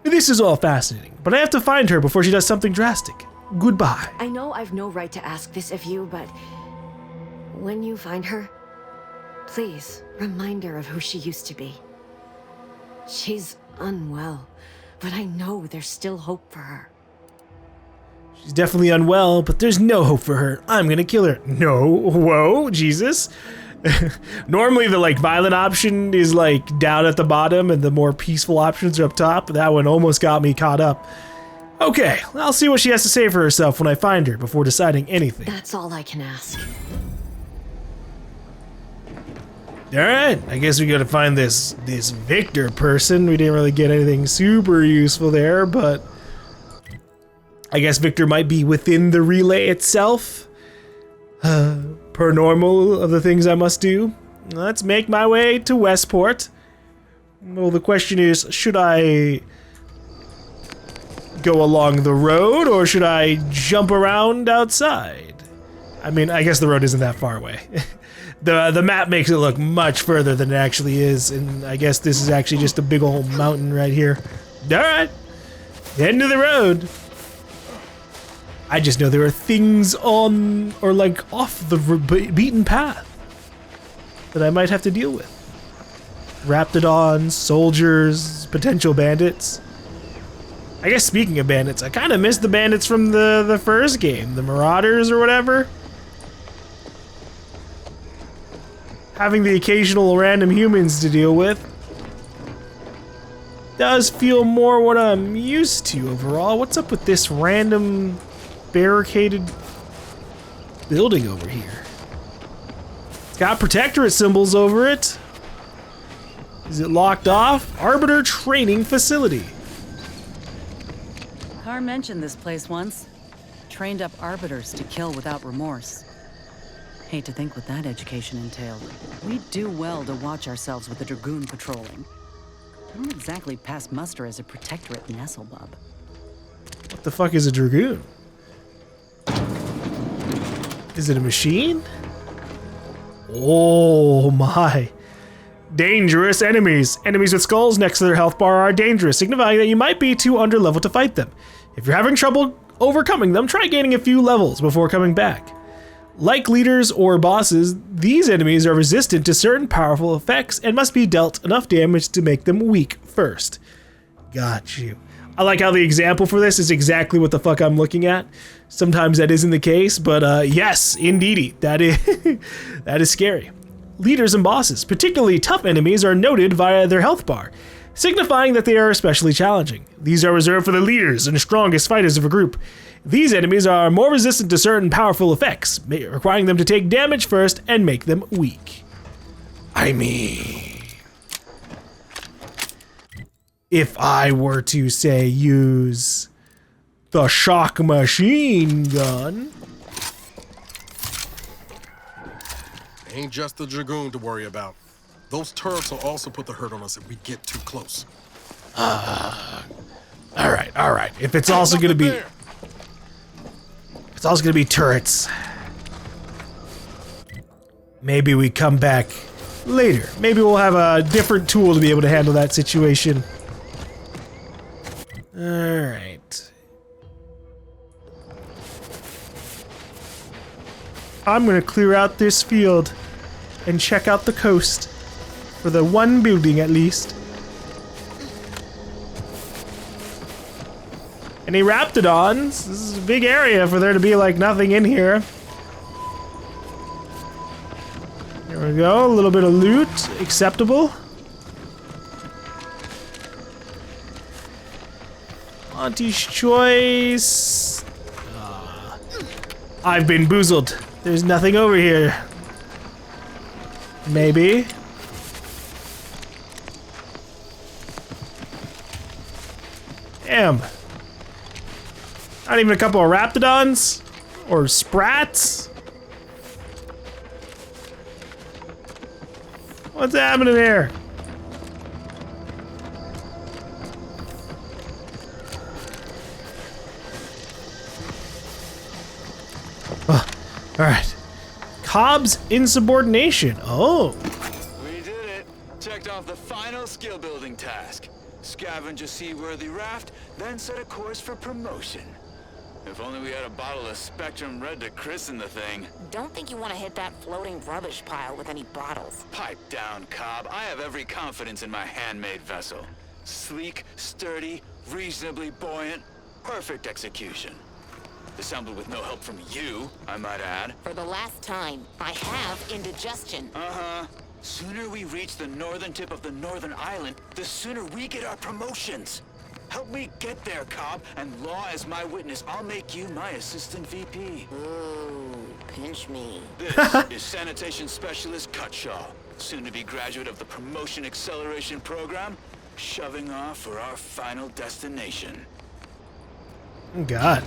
This is all fascinating, but I have to find her before she does something drastic. Goodbye. I know I've no right to ask this of you, but when you find her, please remind her of who she used to be. She's unwell, but I know there's still hope for her. She's definitely unwell, but there's no hope for her. I'm gonna kill her. No, whoa, Jesus. Normally the violent option is down at the bottom and the more peaceful options are up top. That one almost got me caught up. Okay, I'll see what she has to say for herself when I find her before deciding anything. That's all I can ask. Alright, I guess we gotta find this Victor person. We didn't really get anything super useful there, but I guess Victor might be within the relay itself. Per normal of the things I must do. Let's make my way to Westport. Well, the question is, should I go along the road or should I jump around outside? I mean, I guess the road isn't that far away. The map makes it look much further than it actually is, and I guess this is actually just a big old mountain right here. Alright, end of the road. I just know there are things on, or off the beaten path that I might have to deal with. Raptidons, soldiers, potential bandits. I guess speaking of bandits, I kind of missed the bandits from the first game, the Marauders or whatever. Having the occasional random humans to deal with does feel more what I'm used to overall. What's up with this random barricaded building over here? It's got Protectorate symbols over it. Is it locked off? Arbiter Training Facility. Carr mentioned this place once. Trained up arbiters to kill without remorse. Hate to think what that education entailed. We'd do well to watch ourselves with the Dragoon patrolling. I don't exactly pass muster as a Protectorate nestlebub. What the fuck is a Dragoon? Is it a machine? Oh my. Dangerous enemies. Enemies with skulls next to their health bar are dangerous, signifying that you might be too underleveled to fight them. If you're having trouble overcoming them, try gaining a few levels before coming back. Like leaders or bosses, these enemies are resistant to certain powerful effects and must be dealt enough damage to make them weak first. Got you. I like how the example for this is exactly what the fuck I'm looking at. Sometimes that isn't the case, but yes, indeedy, that is scary. Leaders and bosses, particularly tough enemies, are noted via their health bar, signifying that they are especially challenging. These are reserved for the leaders and strongest fighters of a group. These enemies are more resistant to certain powerful effects, requiring them to take damage first and make them weak. I mean, if I were to, say, use the shock machine gun. Ain't just the Dragoon to worry about. Those turrets will also put the hurt on us if we get too close. Alright. If it's also gonna be... It's also gonna be turrets. Maybe we come back later. Maybe we'll have a different tool to be able to handle that situation. Alright. I'm gonna clear out this field and check out the coast. For the one building at least. Any Raptidons? This is a big area for there to be nothing in here. There we go, a little bit of loot, acceptable. Auntie's choice. I've been boozled. There's nothing over here. Maybe. Damn. Not even a couple of Raptidons? Or Sprats? What's happening here? Alright. Cobb's insubordination. Oh. We did it. Checked off the final skill building task. Scavenge a seaworthy raft, then set a course for promotion. If only we had a bottle of Spectrum Red to christen the thing. Don't think you want to hit that floating rubbish pile with any bottles. Pipe down, Cobb. I have every confidence in my handmade vessel. Sleek, sturdy, reasonably buoyant, perfect execution. Assembled with no help from you, I might add. For the last time, I have indigestion. Uh-huh. Sooner we reach the northern tip of the northern island, the sooner we get our promotions. Help me get there, Cobb, and law as my witness, I'll make you my assistant VP. Ooh, pinch me. This is Sanitation Specialist Cutshaw, soon-to-be graduate of the Promotion Acceleration Program, shoving off for our final destination. God.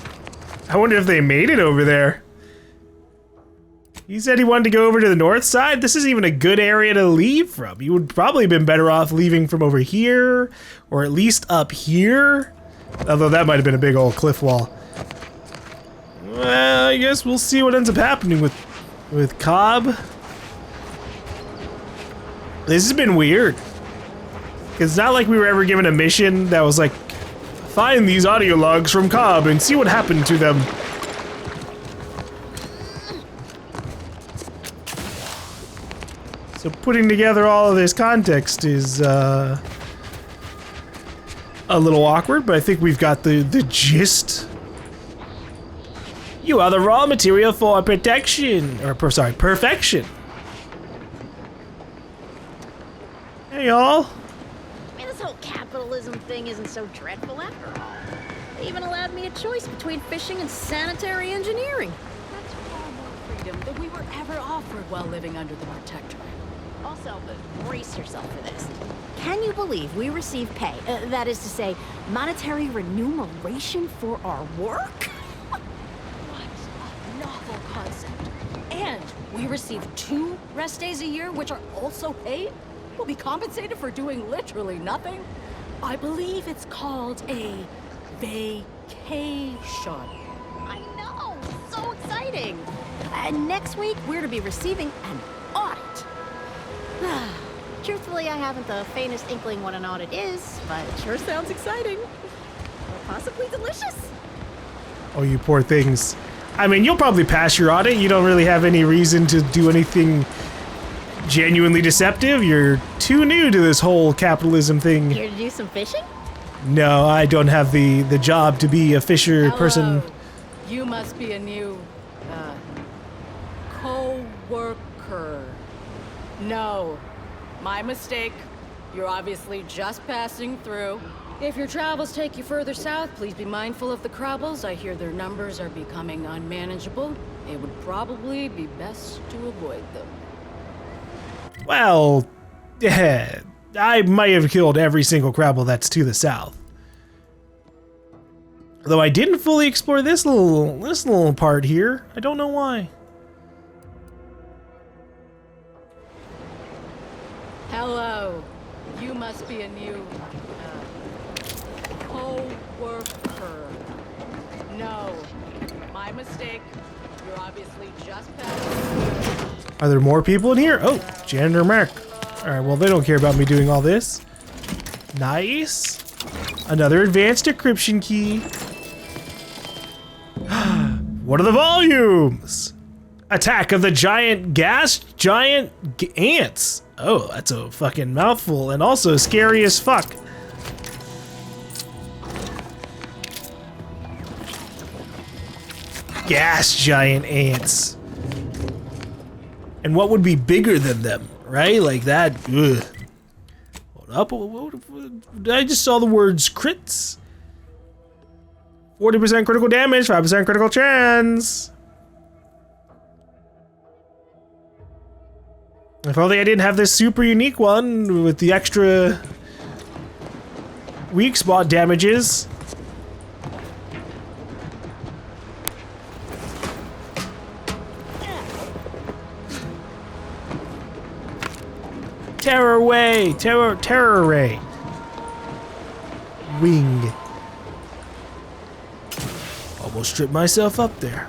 I wonder if they made it over there. He said he wanted to go over to the north side. This isn't even a good area to leave from. You would probably have been better off leaving from over here, or at least up here. Although that might have been a big old cliff wall. Well, I guess we'll see what ends up happening with Cobb. This has been weird. It's not like we were ever given a mission that was like, find these audio logs from Cobb and see what happened to them. So putting together all of this context is a little awkward, but I think we've got the gist. You are the raw material for protection, or sorry, perfection. Hey y'all. I mean, this whole capitalism thing isn't so dreadful after all. They even allowed me a choice between fishing and sanitary engineering. That's far more freedom than we were ever offered while living under the Protectorate. Also, brace yourself for this. Can you believe we receive pay, that is to say, monetary remuneration for our work? What a novel concept. And we receive 2 rest days a year, which are also paid? We'll be compensated for doing literally nothing? I believe it's called a vacation. I know, so exciting. And next week, we're to be receiving an audit. Truthfully, I haven't the faintest inkling what an audit is, but it sure sounds exciting. Or possibly delicious. Oh, you poor things. I mean, you'll probably pass your audit. You don't really have any reason to do anything genuinely deceptive. You're too new to this whole capitalism thing. Here to do some fishing? No, I don't have the job to be a fisher person. You must be a new, co-worker. No, my mistake. You're obviously just passing through. If your travels take you further south, please be mindful of the Krabbles. I hear their numbers are becoming unmanageable. It would probably be best to avoid them. Well, yeah, I might have killed every single Krabble that's to the south. Though I didn't fully explore this little part here. I don't know why. Hello. You must be a new, co-worker. No, my mistake. You're obviously just passing. Are there more people in here? Oh, Janitor Mark. Alright, well, they don't care about me doing all this. Nice. Another advanced decryption key. What are the volumes? Attack of the giant ants. Oh, that's a fucking mouthful and also scary as fuck. Gas giant ants. And what would be bigger than them, right? Like that. Ugh. Hold up. I just saw the words crits. 40% critical damage, 5% critical chance. If only I didn't have this super unique one with the extra weak spot damages. Terror way! Terror ray. Wing. Almost tripped myself up there.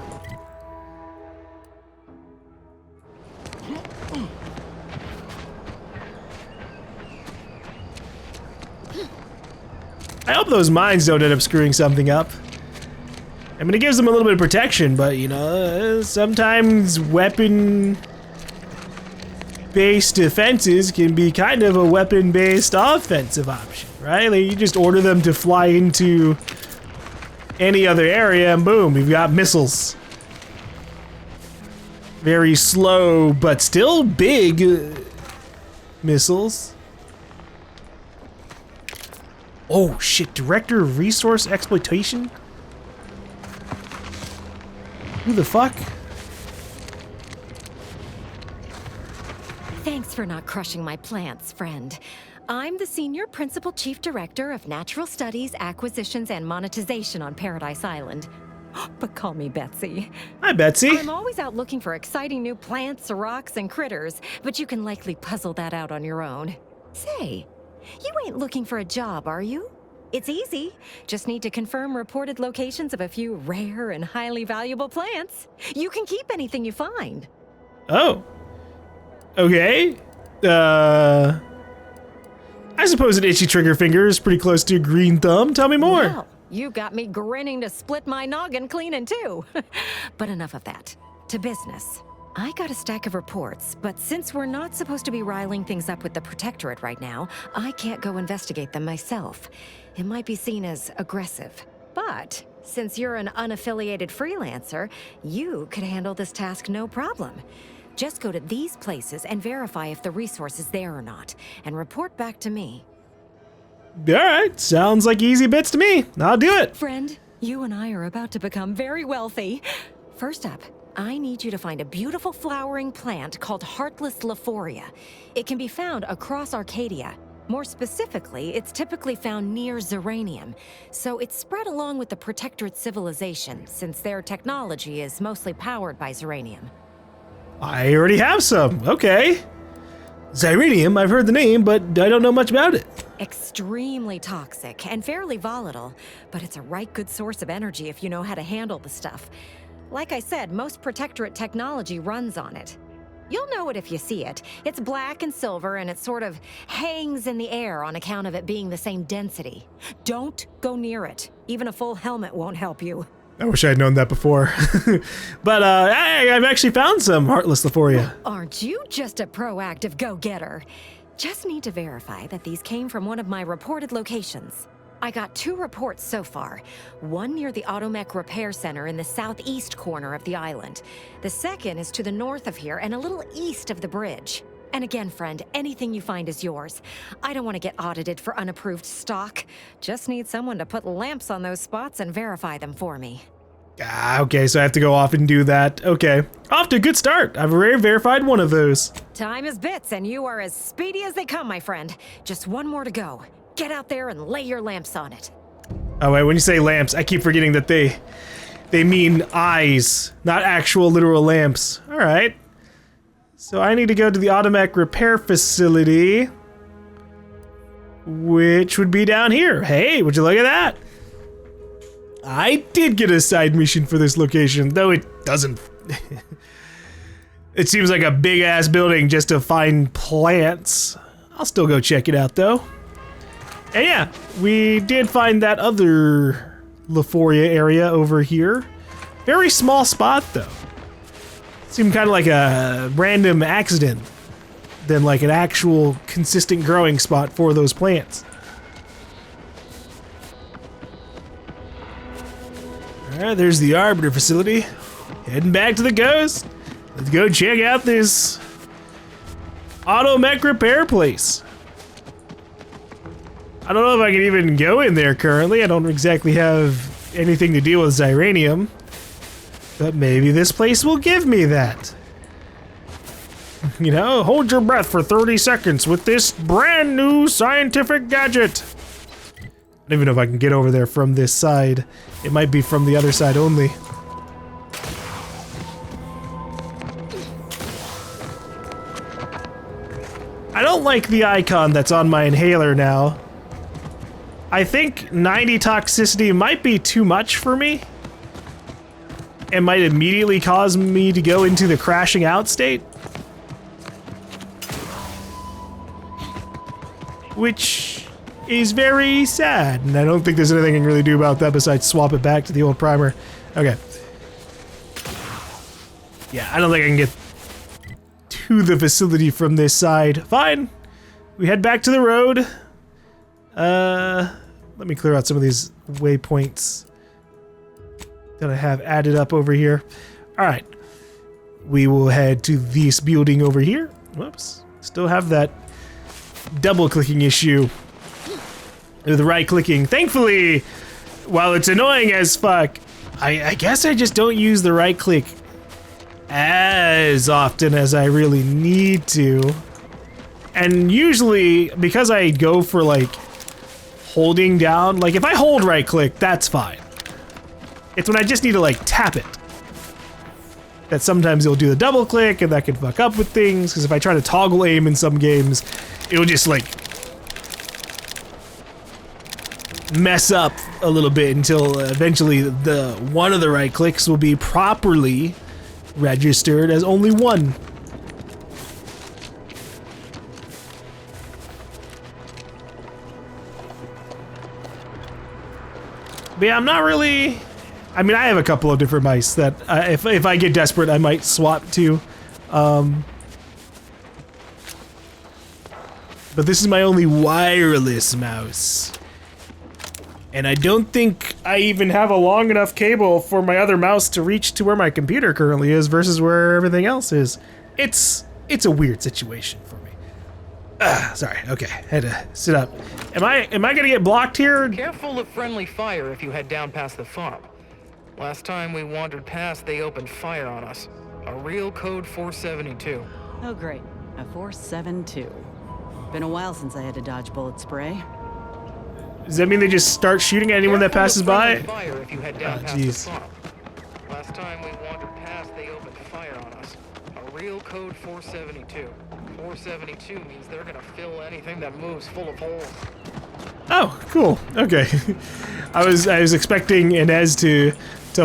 I hope those mines don't end up screwing something up. I mean, it gives them a little bit of protection, but you know, sometimes weapon-based defenses can be kind of a weapon-based offensive option, right? Like, you just order them to fly into any other area and boom, we've got missiles. Very slow, but still big missiles. Oh shit, Director of Resource Exploitation? Who the fuck? Thanks for not crushing my plants, friend. I'm the Senior Principal Chief Director of Natural Studies, Acquisitions, and Monetization on Paradise Island. But call me Betsy. Hi, Betsy. I'm always out looking for exciting new plants, rocks, and critters, but you can likely puzzle that out on your own. Say, you ain't looking for a job, are you? It's easy. Just need to confirm reported locations of a few rare and highly valuable plants. You can keep anything you find. Oh. Okay. I suppose an itchy trigger finger is pretty close to a green thumb. Tell me more. Well, you got me grinning to split my noggin clean in two. But enough of that. To business. I got a stack of reports, but since we're not supposed to be riling things up with the Protectorate right now, I can't go investigate them myself. It might be seen as aggressive. But since you're an unaffiliated freelancer, you could handle this task no problem. Just go to these places and verify if the resource is there or not, and report back to me. Alright, sounds like easy bits to me. I'll do it. Friend, you and I are about to become very wealthy. First up, I need you to find a beautiful flowering plant called Heartless Lephoria. It can be found across Arcadia. More specifically, it's typically found near Zeranium, so it's spread along with the Protectorate civilization, since their technology is mostly powered by Zeranium. I already have some. Okay. Zeranium, I've heard the name, but I don't know much about it. Extremely toxic and fairly volatile, but it's a right good source of energy if you know how to handle the stuff. Like I said, most Protectorate technology runs on it. You'll know it if you see it. It's black and silver, and it sort of hangs in the air on account of it being the same density. Don't go near it. Even a full helmet won't help you. I wish I'd known that before. But I've actually found some Heartless Lephoria. Aren't you just a proactive go-getter? Just need to verify that these came from one of my reported locations. I got 2 reports so far. One near the Automech Repair Center in the southeast corner of the island. The second is to the north of here and a little east of the bridge. And again, friend, anything you find is yours. I don't want to get audited for unapproved stock. Just need someone to put lamps on those spots and verify them for me. Okay, so I have to go off and do that. Okay. Off to a good start. I've already verified one of those. Time is bits, and you are as speedy as they come, my friend. Just one more to go. Get out there and lay your lamps on it. Oh wait, when you say lamps, I keep forgetting that they mean eyes, not actual literal lamps. All right. So I need to go to the Automech Repair Facility, which would be down here. Hey, would you look at that? I did get a side mission for this location, though it doesn't. It seems like a big ass building just to find plants. I'll still go check it out though. And yeah, we did find that other Lephoria area over here. Very small spot though. Seemed kind of like a random accident than like an actual consistent growing spot for those plants. Alright, there's the Arbiter facility. Heading back to the Ghost. Let's go check out this Automech repair place. I don't know if I can even go in there currently. I don't exactly have anything to deal with Zeranium. But maybe this place will give me that. You know, hold your breath for 30 seconds with this brand new scientific gadget. I don't even know if I can get over there from this side. It might be from the other side only. I don't don't like the icon that's on my inhaler now. I think 90 toxicity might be too much for me. It might immediately cause me to go into the crashing out state. Which is very sad, and I don't think there's anything I can really do about that besides swap it back to the old primer. Okay. Yeah, I don't think I can get to the facility from this side. Fine. We head back to the road. Let me clear out some of these waypoints that I have added up over here. Alright. We will head to this building over here. Whoops. Still have that double-clicking issue with right-clicking. Thankfully, while it's annoying as fuck, I guess I just don't use the right-click as often as I really need to. And usually, because I go for, like, holding down, like, if I hold right-click, that's fine. It's when I just need to, like, tap it that sometimes it'll do the double-click, and that can fuck up with things, because if I try to toggle aim in some games, it'll just, like, mess up a little bit until eventually the one of the right clicks will be properly registered as only one. But yeah, I'm not really... I mean, I have a couple of different mice that if I get desperate, I might swap to. But this is my only wireless mouse. And I don't think I even have a long enough cable for my other mouse to reach to where my computer currently is versus where everything else is. It's a weird situation for me. Sorry, okay, had to sit up. Am I gonna get blocked here? Careful of friendly fire if you head down past the farm. Last time we wandered past, they opened fire on us. A real code 472. Oh great, a 472. Been a while since I had to dodge bullet spray. Does that mean they just start shooting at anyone that passes by? Fire if you head down past the farm. Last time we wandered past, they opened fire on us. A real code 472. 472 means they're gonna fill anything that moves full of holes. Oh, cool. Okay. I was expecting Inez to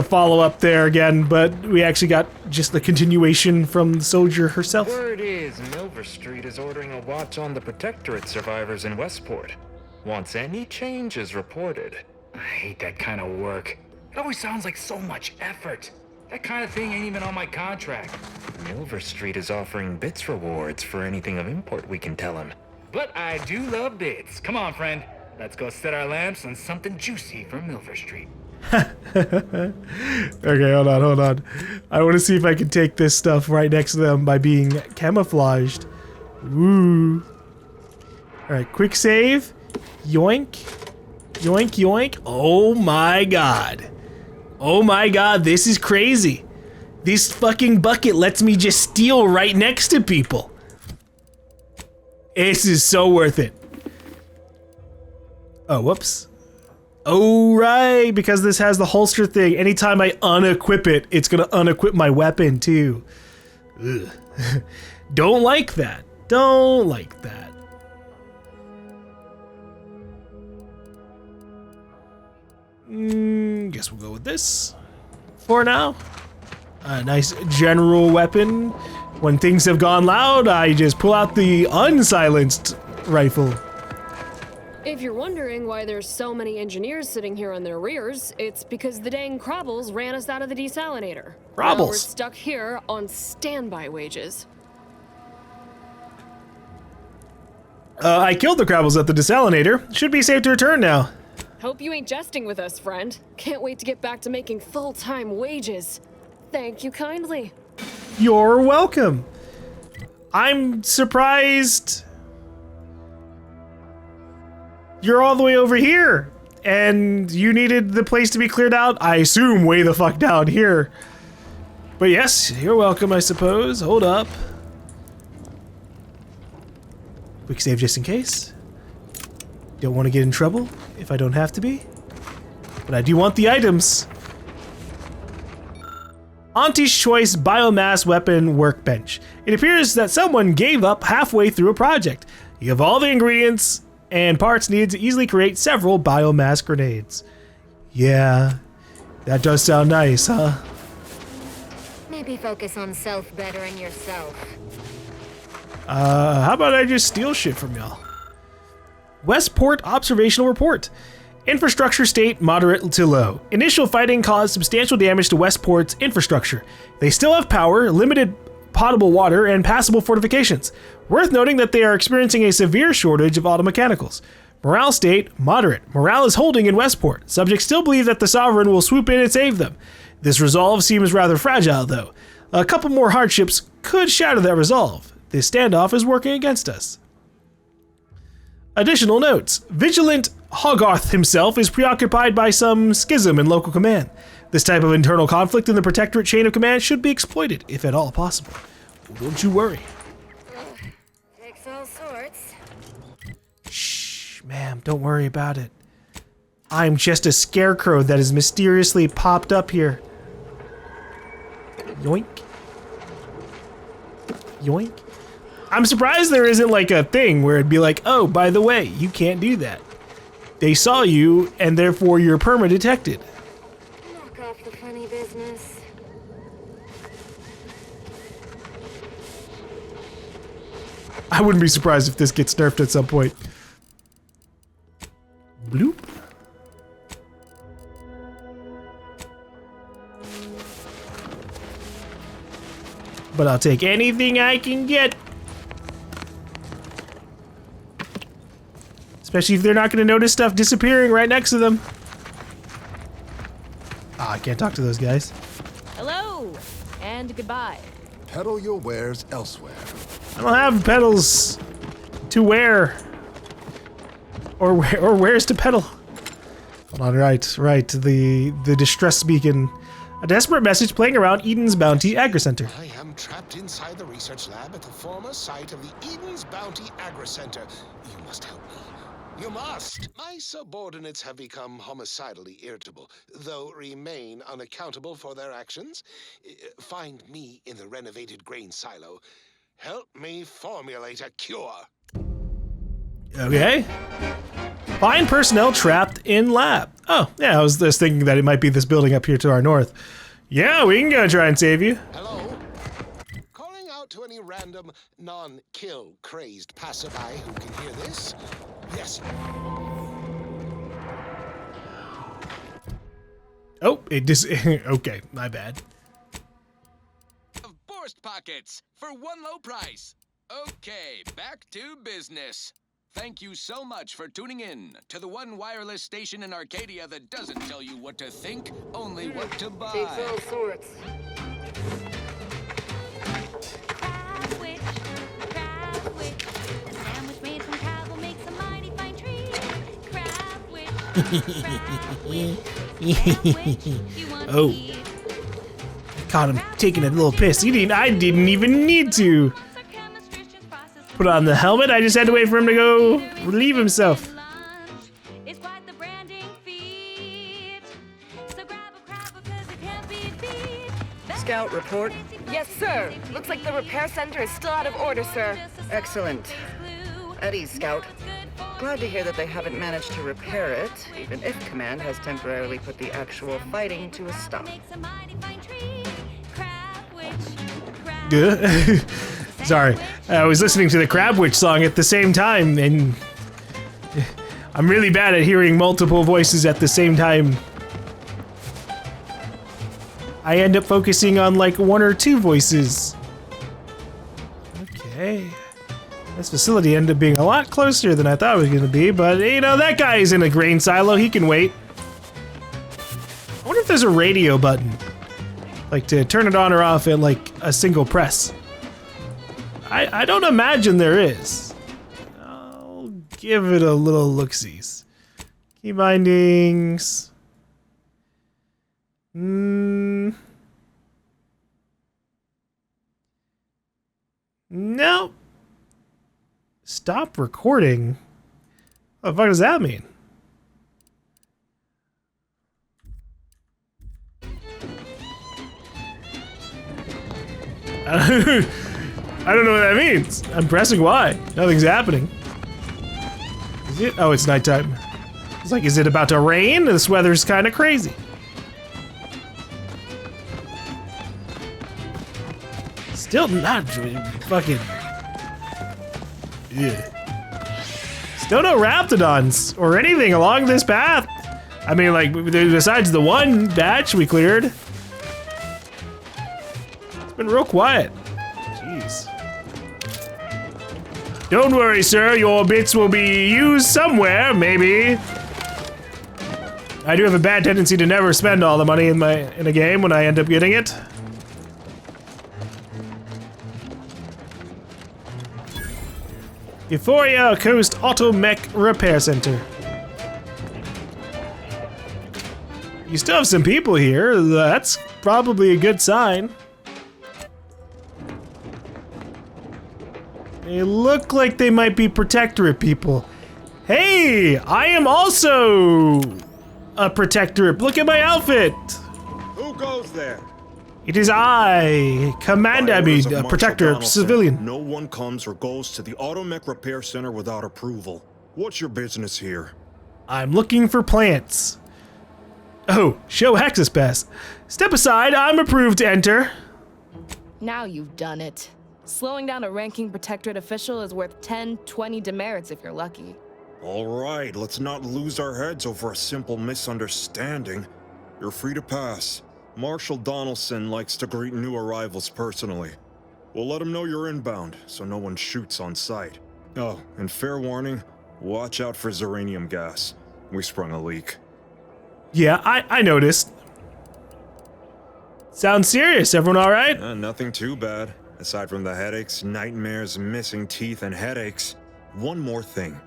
follow up there again, but we actually got just the continuation from the soldier herself. Word is Milver Street is ordering a watch on the Protectorate survivors in Westport. Once any change is reported. I hate that kind of work. It always sounds like so much effort. That kind of thing ain't even on my contract. Milver Street is offering bits rewards for anything of import we can tell him. But I do love bits. Come on, friend. Let's go set our lamps on something juicy from Milver Street. Okay, hold on. I want to see if I can take this stuff right next to them by being camouflaged. Woo. Alright, quick save. Yoink. Yoink, yoink. Oh my god. Oh my god, this is crazy. This fucking bucket lets me just steal right next to people. This is so worth it. Oh, whoops. Oh, right, because this has the holster thing. Anytime I unequip it, it's gonna unequip my weapon too. Ugh. Don't like that. Don't like that. Guess we'll go with this for now. A nice general weapon. When things have gone loud, I just pull out the unsilenced rifle. If you're wondering why there's so many engineers sitting here on their rears, it's because the dang Crobbles ran us out of the desalinator. Now we're stuck here on standby wages. I killed the Crabbles at the desalinator. Should be safe to return now. Hope you ain't jesting with us, friend. Can't wait to get back to making full-time wages. Thank you kindly. You're welcome. I'm surprised you're all the way over here and you needed the place to be cleared out. I assume way the fuck down here. But yes, you're welcome, I suppose. Hold up. Quick save just in case. Don't want to get in trouble if I don't have to be. But I do want the items. Auntie's Choice Biomass Weapon Workbench. It appears that someone gave up halfway through a project. You have all the ingredients and parts needed to easily create several biomass grenades. Yeah, that does sound nice, huh? Maybe focus on self-bettering yourself. How about I just steal shit from y'all? Westport Observational Report. Infrastructure state moderate to low. Initial fighting caused substantial damage to Westport's infrastructure. They still have power, limited potable water, and passable fortifications. Worth noting that they are experiencing a severe shortage of auto mechanicals. Morale state, moderate. Morale is holding in Westport. Subjects still believe that the Sovereign will swoop in and save them. This resolve seems rather fragile, though. A couple more hardships could shatter that resolve. This standoff is working against us. Additional notes. Vigilant Hogarth himself is preoccupied by some schism in local command. This type of internal conflict in the Protectorate chain of command should be exploited, if at all possible. Don't you worry. Takes all sorts. Shh, ma'am, don't worry about it. I'm just a scarecrow that has mysteriously popped up here. Yoink. Yoink. I'm surprised there isn't like a thing where it'd be like, oh, by the way, you can't do that. They saw you, and therefore you're perma-detected. Knock off the funny business. I wouldn't be surprised if this gets nerfed at some point. Bloop. But I'll take anything I can get. Especially if they're not going to notice stuff disappearing right next to them. Ah, I can't talk to those guys. Hello, and goodbye. Peddle your wares elsewhere. I don't have pedals to wear. Or wares to pedal. Hold on, right. The distress beacon. A desperate message playing around Eden's Bounty Agri Center. I am trapped inside the research lab at the former site of the Eden's Bounty Agri Center. You must help me. You must! My subordinates have become homicidally irritable, though remain unaccountable for their actions. Find me in the renovated grain silo. Help me formulate a cure. Okay. Find personnel trapped in lab. Oh, yeah, I was just thinking that it might be this building up here to our north. Yeah, we can go try and save you. Hello? Calling out to any random, non-kill crazed passerby who can hear this? Yes. Oh, it just... okay, my bad. Burst pockets for one low price. Okay, back to business. Thank you so much for tuning in to the one wireless station in Arcadia that doesn't tell you what to think, only what to buy. Takes all sorts. Oh. Caught him taking a little piss. I didn't even need to put on the helmet. I just had to wait for him to go relieve himself. Scout report. Yes, sir. Looks like the repair center is still out of order, sir. Excellent. At ease, Scout. Glad to hear that they haven't managed to repair it, even if Command has temporarily put the actual fighting to a stop. Good. Sorry, I was listening to the Crab Witch song at the same time, and I'm really bad at hearing multiple voices at the same time. I end up focusing on like one or two voices. Okay. This facility ended up being a lot closer than I thought it was going to be, but you know, that guy is in a grain silo, he can wait. I wonder if there's a radio button. Like to turn it on or off in like a single press. I don't imagine there is. I'll give it a little look-sees. Key bindings. No. Stop recording? What the fuck does that mean? I don't know what that means. I'm pressing Y. Nothing's happening. Is it? Oh, it's nighttime. It's like, is it about to rain? This weather's kind of crazy. Still not fucking. Yeah. Still no Raptidons or anything along this path. I mean, like, besides the one batch we cleared. It's been real quiet. Jeez. Don't worry, sir. Your bits will be used somewhere, maybe. I do have a bad tendency to never spend all the money in a game when I end up getting it. Euphoria Coast Auto Mech Repair Center. You still have some people here. That's probably a good sign. They look like they might be Protectorate people. Hey, I am also a Protectorate. Look at my outfit. Who goes there? It is I, Protectorate civilian. No one comes or goes to the Automech Repair Center without approval. What's your business here? I'm looking for plants. Oh, show access pass. Step aside, I'm approved to enter. Now you've done it. Slowing down a ranking Protectorate official is worth 10, 20 demerits if you're lucky. All right, let's not lose our heads over a simple misunderstanding. You're free to pass. Marshal Donaldson likes to greet new arrivals personally. We'll let him know you're inbound, so no one shoots on sight. Oh, and fair warning, watch out for xeranium gas. We sprung a leak. Yeah, I noticed. Sounds serious. Everyone all right? Nothing too bad, aside from the headaches, nightmares, missing teeth, and headaches. One more thing.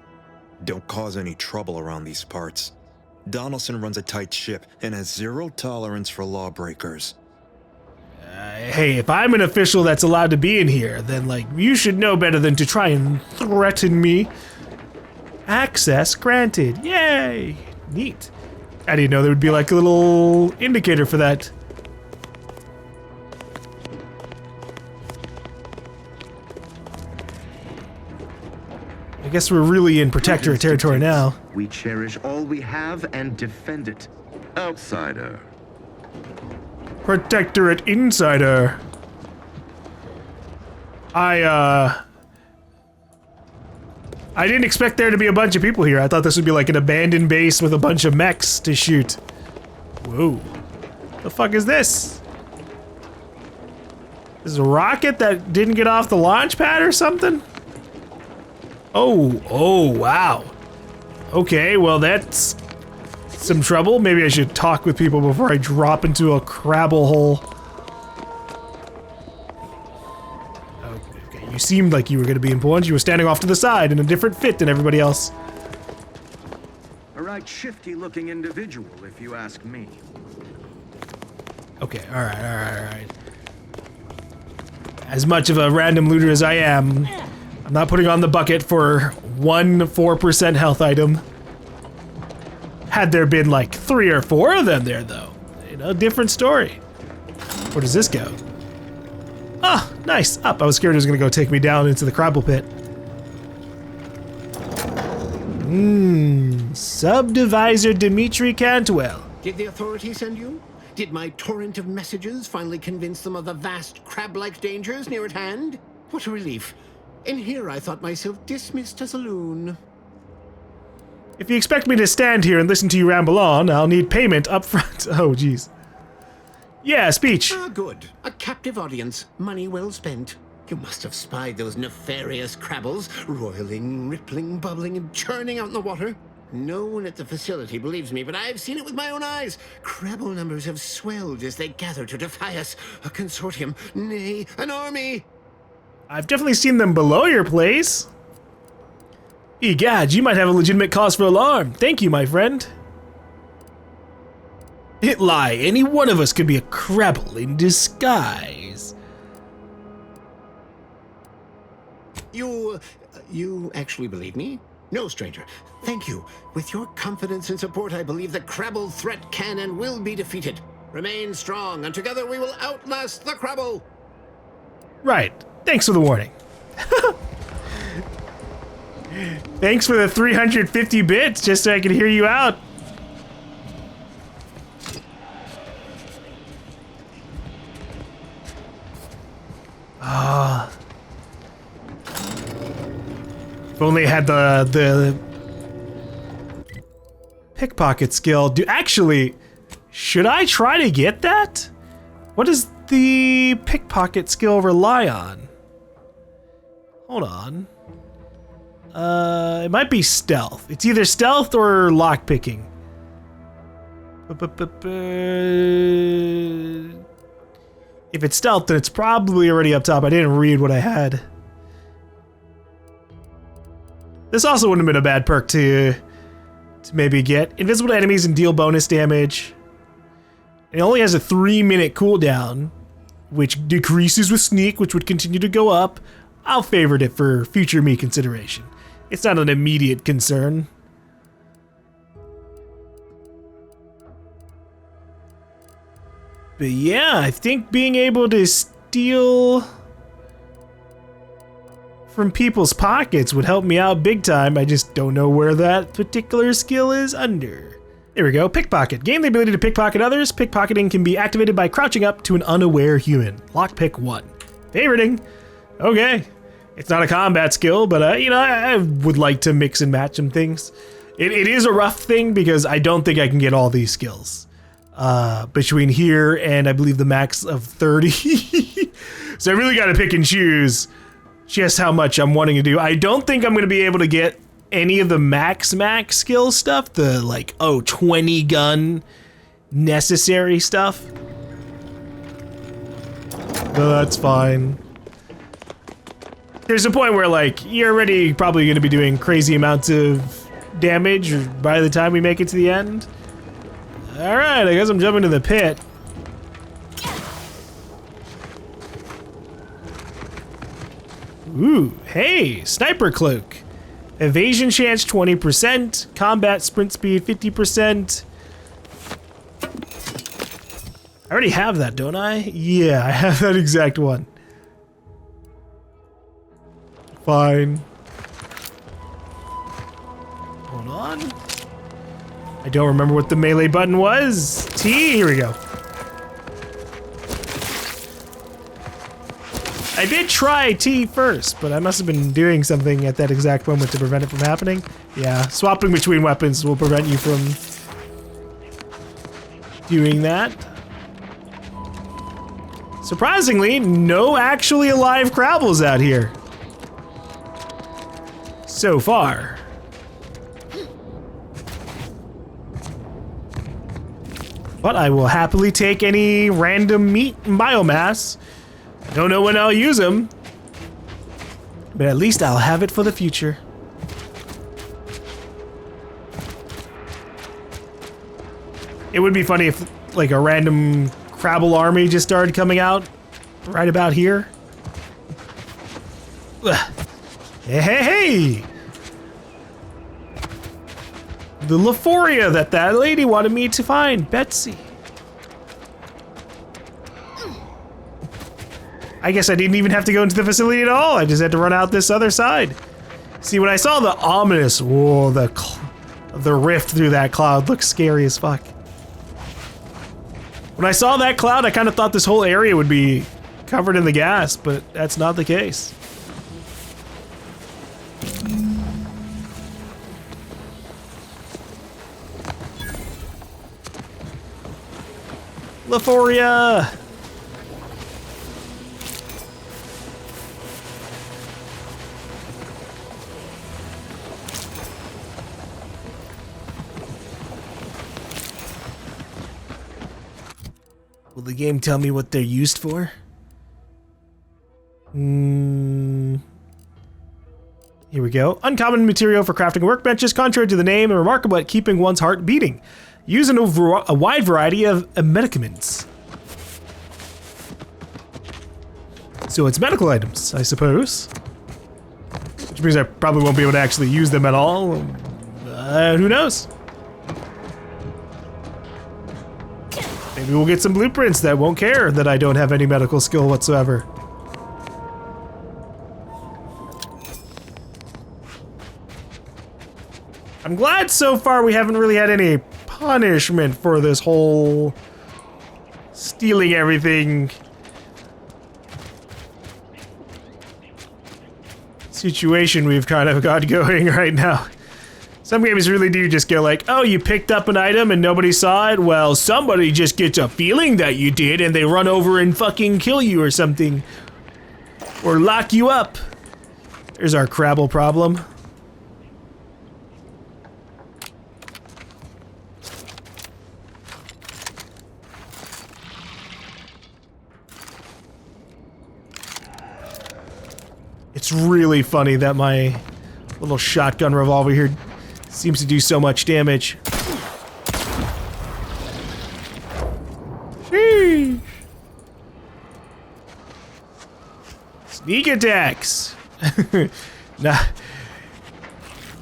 Don't cause any trouble around these parts. Donaldson runs a tight ship and has zero tolerance for lawbreakers. Hey, if I'm an official that's allowed to be in here, then, like, you should know better than to try and threaten me. Access granted. Yay! Neat. I didn't know there would be, like, a little indicator for that. I guess we're really in Protectorate territory now. We cherish all we have and defend it. Outsider. Protectorate insider. I didn't expect there to be a bunch of people here. I thought this would be like an abandoned base with a bunch of mechs to shoot. Whoa. The fuck is this? This is a rocket that didn't get off the launch pad or something? Oh, wow. Okay, well that's some trouble. Maybe I should talk with people before I drop into a crabble hole. Okay, you seemed like you were gonna be important. You were standing off to the side in a different fit than everybody else. A right shifty looking individual, if you ask me. Okay, alright. As much of a random looter as I am, I'm not putting on the bucket for one 4% health item. Had there been like 3 or 4 of them there though, you know, different story. Where does this go? Ah, nice, up. I was scared it was gonna go take me down into the crabble pit. Subdivisor Dimitri Cantwell. Did the authorities send you? Did my torrent of messages finally convince them of the vast crab-like dangers near at hand? What a relief. In here, I thought myself dismissed as a loon. If you expect me to stand here and listen to you ramble on, I'll need payment up front. Oh, jeez. Yeah, speech. Ah, good. A captive audience. Money well spent. You must have spied those nefarious crabbles, roiling, rippling, bubbling, and churning out in the water. No one at the facility believes me, but I've seen it with my own eyes. Crabble numbers have swelled as they gather to defy us. A consortium, nay, an army. I've definitely seen them below your place. Egad, you might have a legitimate cause for alarm. Thank you, my friend. It lie, any one of us could be a crabble in disguise. You actually believe me? No, stranger. Thank you. With your confidence and support, I believe the crabble threat can and will be defeated. Remain strong, and together we will outlast the crabble. Right. Thanks for the warning. Thanks for the 350 bits, just so I can hear you out. Ah. If only I had the pickpocket skill. Actually, should I try to get that? What does the pickpocket skill rely on? Hold on. It might be stealth. It's either stealth or lockpicking. If it's stealth, then it's probably already up top. I didn't read what I had. This also wouldn't have been a bad perk to maybe get. Invisible to enemies and deal bonus damage. It only has a 3-minute cooldown, which decreases with sneak, which would continue to go up. I'll favorite it for future me consideration. It's not an immediate concern. But yeah, I think being able to steal from people's pockets would help me out big time. I just don't know where that particular skill is under. There we go, pickpocket. Gain the ability to pickpocket others. Pickpocketing can be activated by crouching up to an unaware human. Lockpick 1. Favoriting. Okay. It's not a combat skill, but you know, I would like to mix and match some things. It is a rough thing because I don't think I can get all these skills. Between here and I believe the max of 30. So I really gotta pick and choose just how much I'm wanting to do. I don't think I'm gonna be able to get any of the max skill stuff, the like, 20 gun necessary stuff. No, that's fine. There's a point where like, you're already probably gonna be doing crazy amounts of damage by the time we make it to the end. All right, I guess I'm jumping to the pit. Ooh, hey, sniper cloak. Evasion chance 20%, combat sprint speed 50%. I already have that, don't I? Yeah, I have that exact one. Fine. Hold on. I don't remember what the melee button was. T, here we go. I did try T first, but I must have been doing something at that exact moment to prevent it from happening. Yeah, swapping between weapons will prevent you from doing that. Surprisingly, no actually alive Crabbles out here. So far. But I will happily take any random meat and biomass. I don't know when I'll use them, but at least I'll have it for the future. It would be funny if like a random Crabble army just started coming out right about here. Ugh. Hey, hey, hey! The Lephoria that lady wanted me to find, Betsy. I guess I didn't even have to go into the facility at all. I just had to run out this other side. See, when I saw the ominous, whoa, the rift through that cloud looked scary as fuck. When I saw that cloud, I kind of thought this whole area would be covered in the gas, but that's not the case. Lephoria! Will the game tell me what they're used for? Here we go. Uncommon material for crafting workbenches, contrary to the name, and remarkable at keeping one's heart beating. Used in a wide variety of medicaments. So it's medical items, I suppose. Which means I probably won't be able to actually use them at all. Who knows? Maybe we'll get some blueprints that won't care that I don't have any medical skill whatsoever. I'm glad so far we haven't really had any punishment for this whole stealing everything situation we've kind of got going right now. Some games really do just go like, oh, you picked up an item and nobody saw it? Well, somebody just gets a feeling that you did and they run over and fucking kill you or something. Or lock you up. There's our Crabble problem. It's really funny that my little shotgun revolver here seems to do so much damage. Sheesh. Sneak attacks.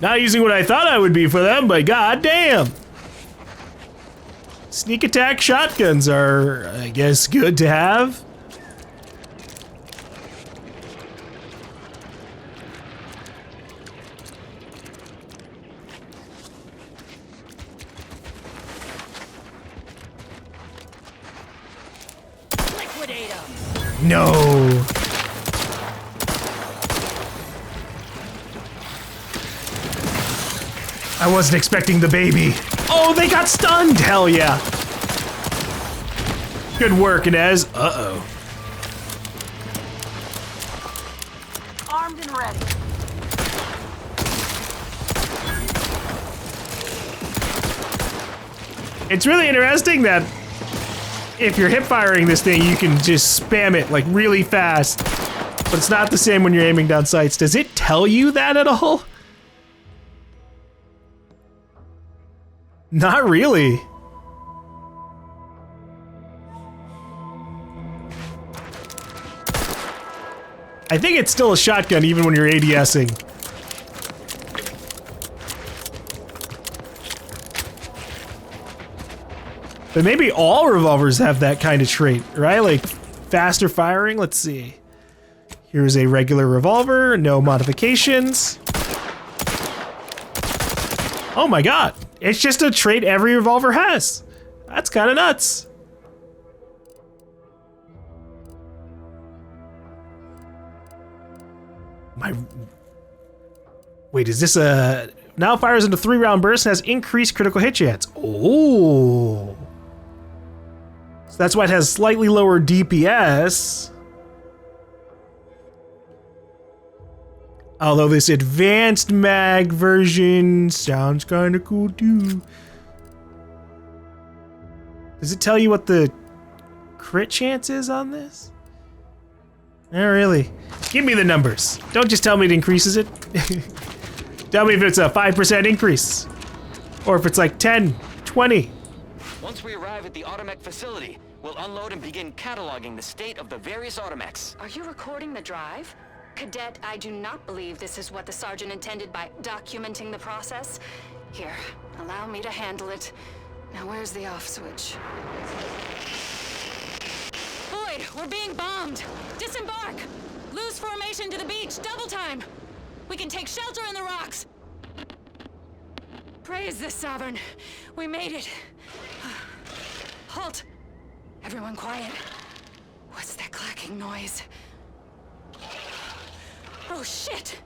Not using what I thought I would be for them, but goddamn. Sneak attack shotguns are, I guess, good to have. No. I wasn't expecting the baby. Oh, they got stunned. Hell yeah. Good work, Inez. Uh-oh. Armed and ready. It's really interesting that if you're hip firing this thing, you can just spam it like really fast, but it's not the same when you're aiming down sights. Does it tell you that at all? Not really. I think it's still a shotgun even when you're ADSing. But maybe all revolvers have that kind of trait, right? Like faster firing. Let's see. Here's a regular revolver, no modifications. Oh my god. It's just a trait every revolver has. That's kind of nuts. Wait, is this a... Now fires into 3-round bursts and has increased critical hit chance. Oh. So that's why it has slightly lower DPS. Although this advanced mag version sounds kind of cool too. Does it tell you what the crit chance is on this? Not really. Give me the numbers. Don't just tell me it increases it. Tell me if it's a 5% increase. Or if it's like 10, 20. Once we arrive at the Automech facility, we'll unload and begin cataloging the state of the various Automechs. Are you recording the drive? Cadet, I do not believe this is what the sergeant intended by documenting the process. Here, allow me to handle it. Now where's the off switch? Boyd, we're being bombed! Disembark! Lose formation to the beach, double time! We can take shelter in the rocks! Praise the Sovereign. We made it. Halt! Everyone quiet. What's that clacking noise? Oh shit!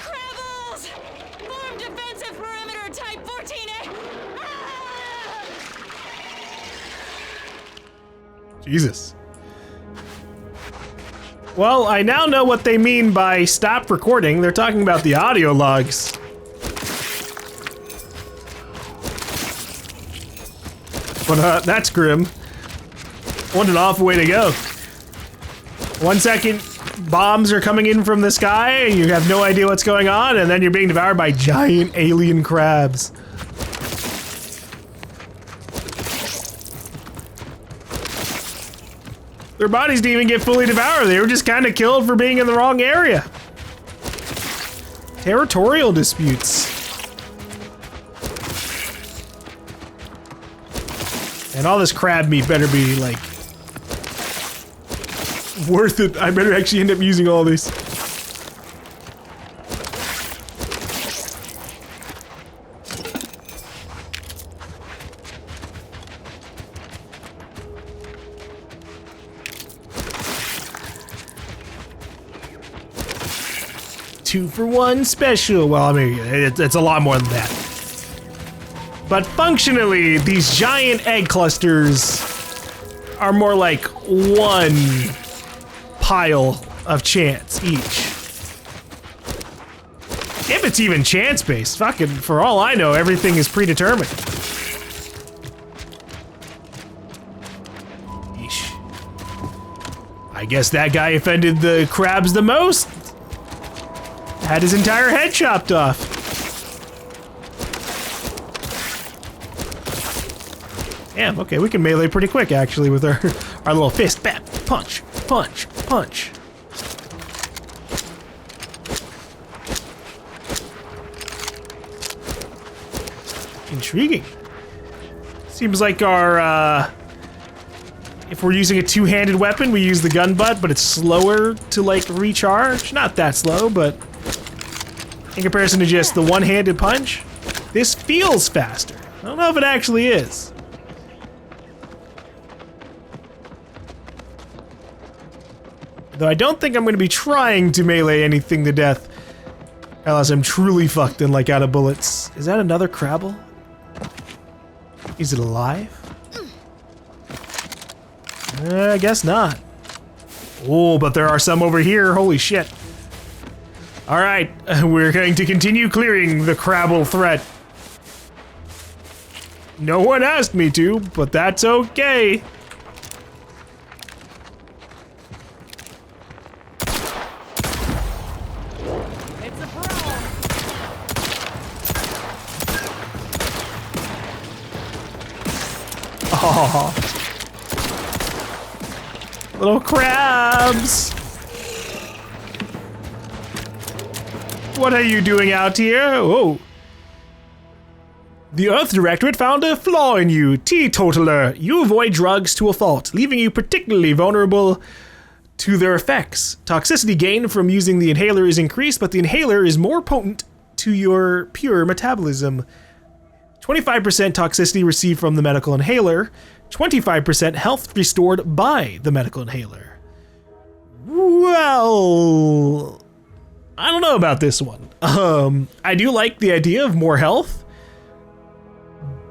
Crabbles! Form defensive perimeter type 14A! Ah! Jesus. Well, I now know what they mean by stop recording. They're talking about the audio logs. But that's grim. What an awful way to go. 1 second, bombs are coming in from the sky, and you have no idea what's going on, and then you're being devoured by giant alien crabs. Their bodies didn't even get fully devoured. They were just kind of killed for being in the wrong area. Territorial disputes. And all this crab meat better be, like, worth it. I better actually end up using all these. 2-for-1 special. Well, I mean, it's a lot more than that. But functionally, these giant egg clusters are more like one pile of chance each. If it's even chance-based, fucking, for all I know, everything is predetermined. Yeesh. I guess that guy offended the crabs the most. Had his entire head chopped off. Damn, okay, we can melee pretty quick, actually, with our little fist. Bam, punch, punch, punch. Intriguing. Seems like our, if we're using a two-handed weapon, we use the gun butt, but it's slower to, like, recharge. Not that slow, but in comparison to just the one-handed punch, this feels faster. I don't know if it actually is. Though I don't think I'm going to be trying to melee anything to death unless I'm truly fucked and like out of bullets. Is that another Crabble? Is it alive? I guess not. Oh, but there are some over here. Holy shit. Alright, we're going to continue clearing the Crabble threat. No one asked me to, but that's okay. Oh, little crabs. What are you doing out here? Oh. The Earth Directorate found a flaw in you, teetotaler. You avoid drugs to a fault, leaving you particularly vulnerable to their effects. Toxicity gain from using the inhaler is increased, but the inhaler is more potent to your pure metabolism. 25% toxicity received from the medical inhaler, 25% health restored by the medical inhaler. Well, I don't know about this one. I do like the idea of more health,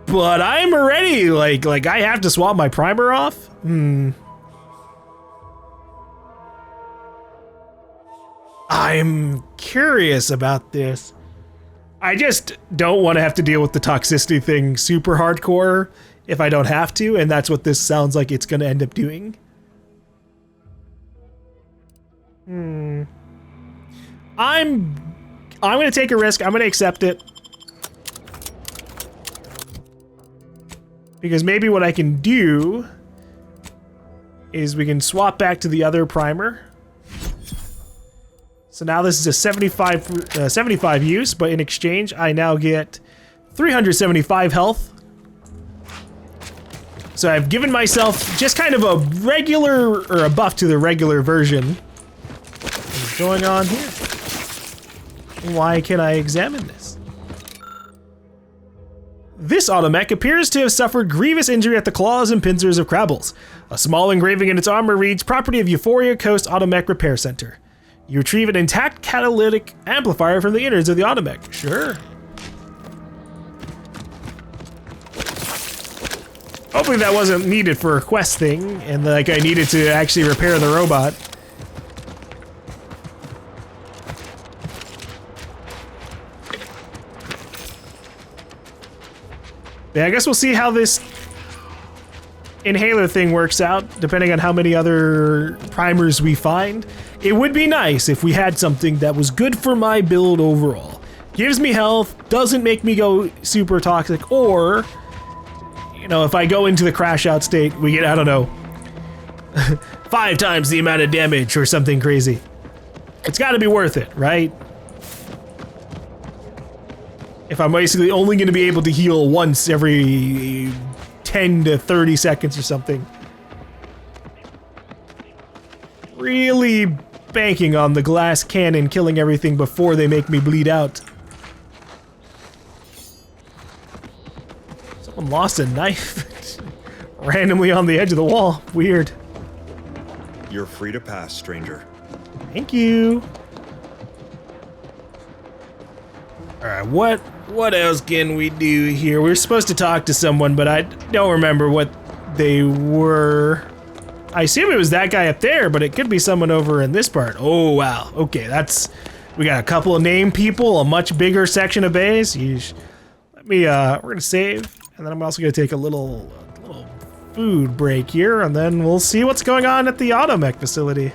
but I'm already like I have to swap my primer off. I'm curious about this. I just don't want to have to deal with the toxicity thing super hardcore if I don't have to, and that's what this sounds like it's going to end up doing. I'm going to take a risk. I'm going to accept it. Because maybe what I can do is we can swap back to the other primer. So now this is a 75 use, but in exchange, I now get 375 health. So I've given myself just kind of a regular, or a buff to the regular version. What's going on here? Why can I examine this? This automech appears to have suffered grievous injury at the claws and pincers of Crabbles. A small engraving in its armor reads, "Property of Euphoria Coast Automech Repair Center." You retrieve an intact catalytic amplifier from the innards of the automech. Sure. Hopefully that wasn't needed for a quest thing, and like I needed to actually repair the robot. Yeah, I guess we'll see how this inhaler thing works out, depending on how many other primers we find. It would be nice if we had something that was good for my build overall. Gives me health, doesn't make me go super toxic, or, you know, if I go into the crash out state, we get, I don't know, 5 times the amount of damage or something crazy. It's gotta be worth it, right? If I'm basically only gonna be able to heal once every 10 to 30 seconds or something. Really banking on the glass cannon killing everything before they make me bleed out. Someone lost a knife randomly on the edge of the wall. Weird. You're free to pass, stranger. Thank you. Alright, what else can we do here? We were supposed to talk to someone, but I don't remember what they were. I assume it was that guy up there, but it could be someone over in this part. Oh, wow. Okay, we got a couple of named people, a much bigger section of base. Yeesh. Let me, we're gonna save, and then I'm also gonna take a little food break here, and then we'll see what's going on at the automech facility.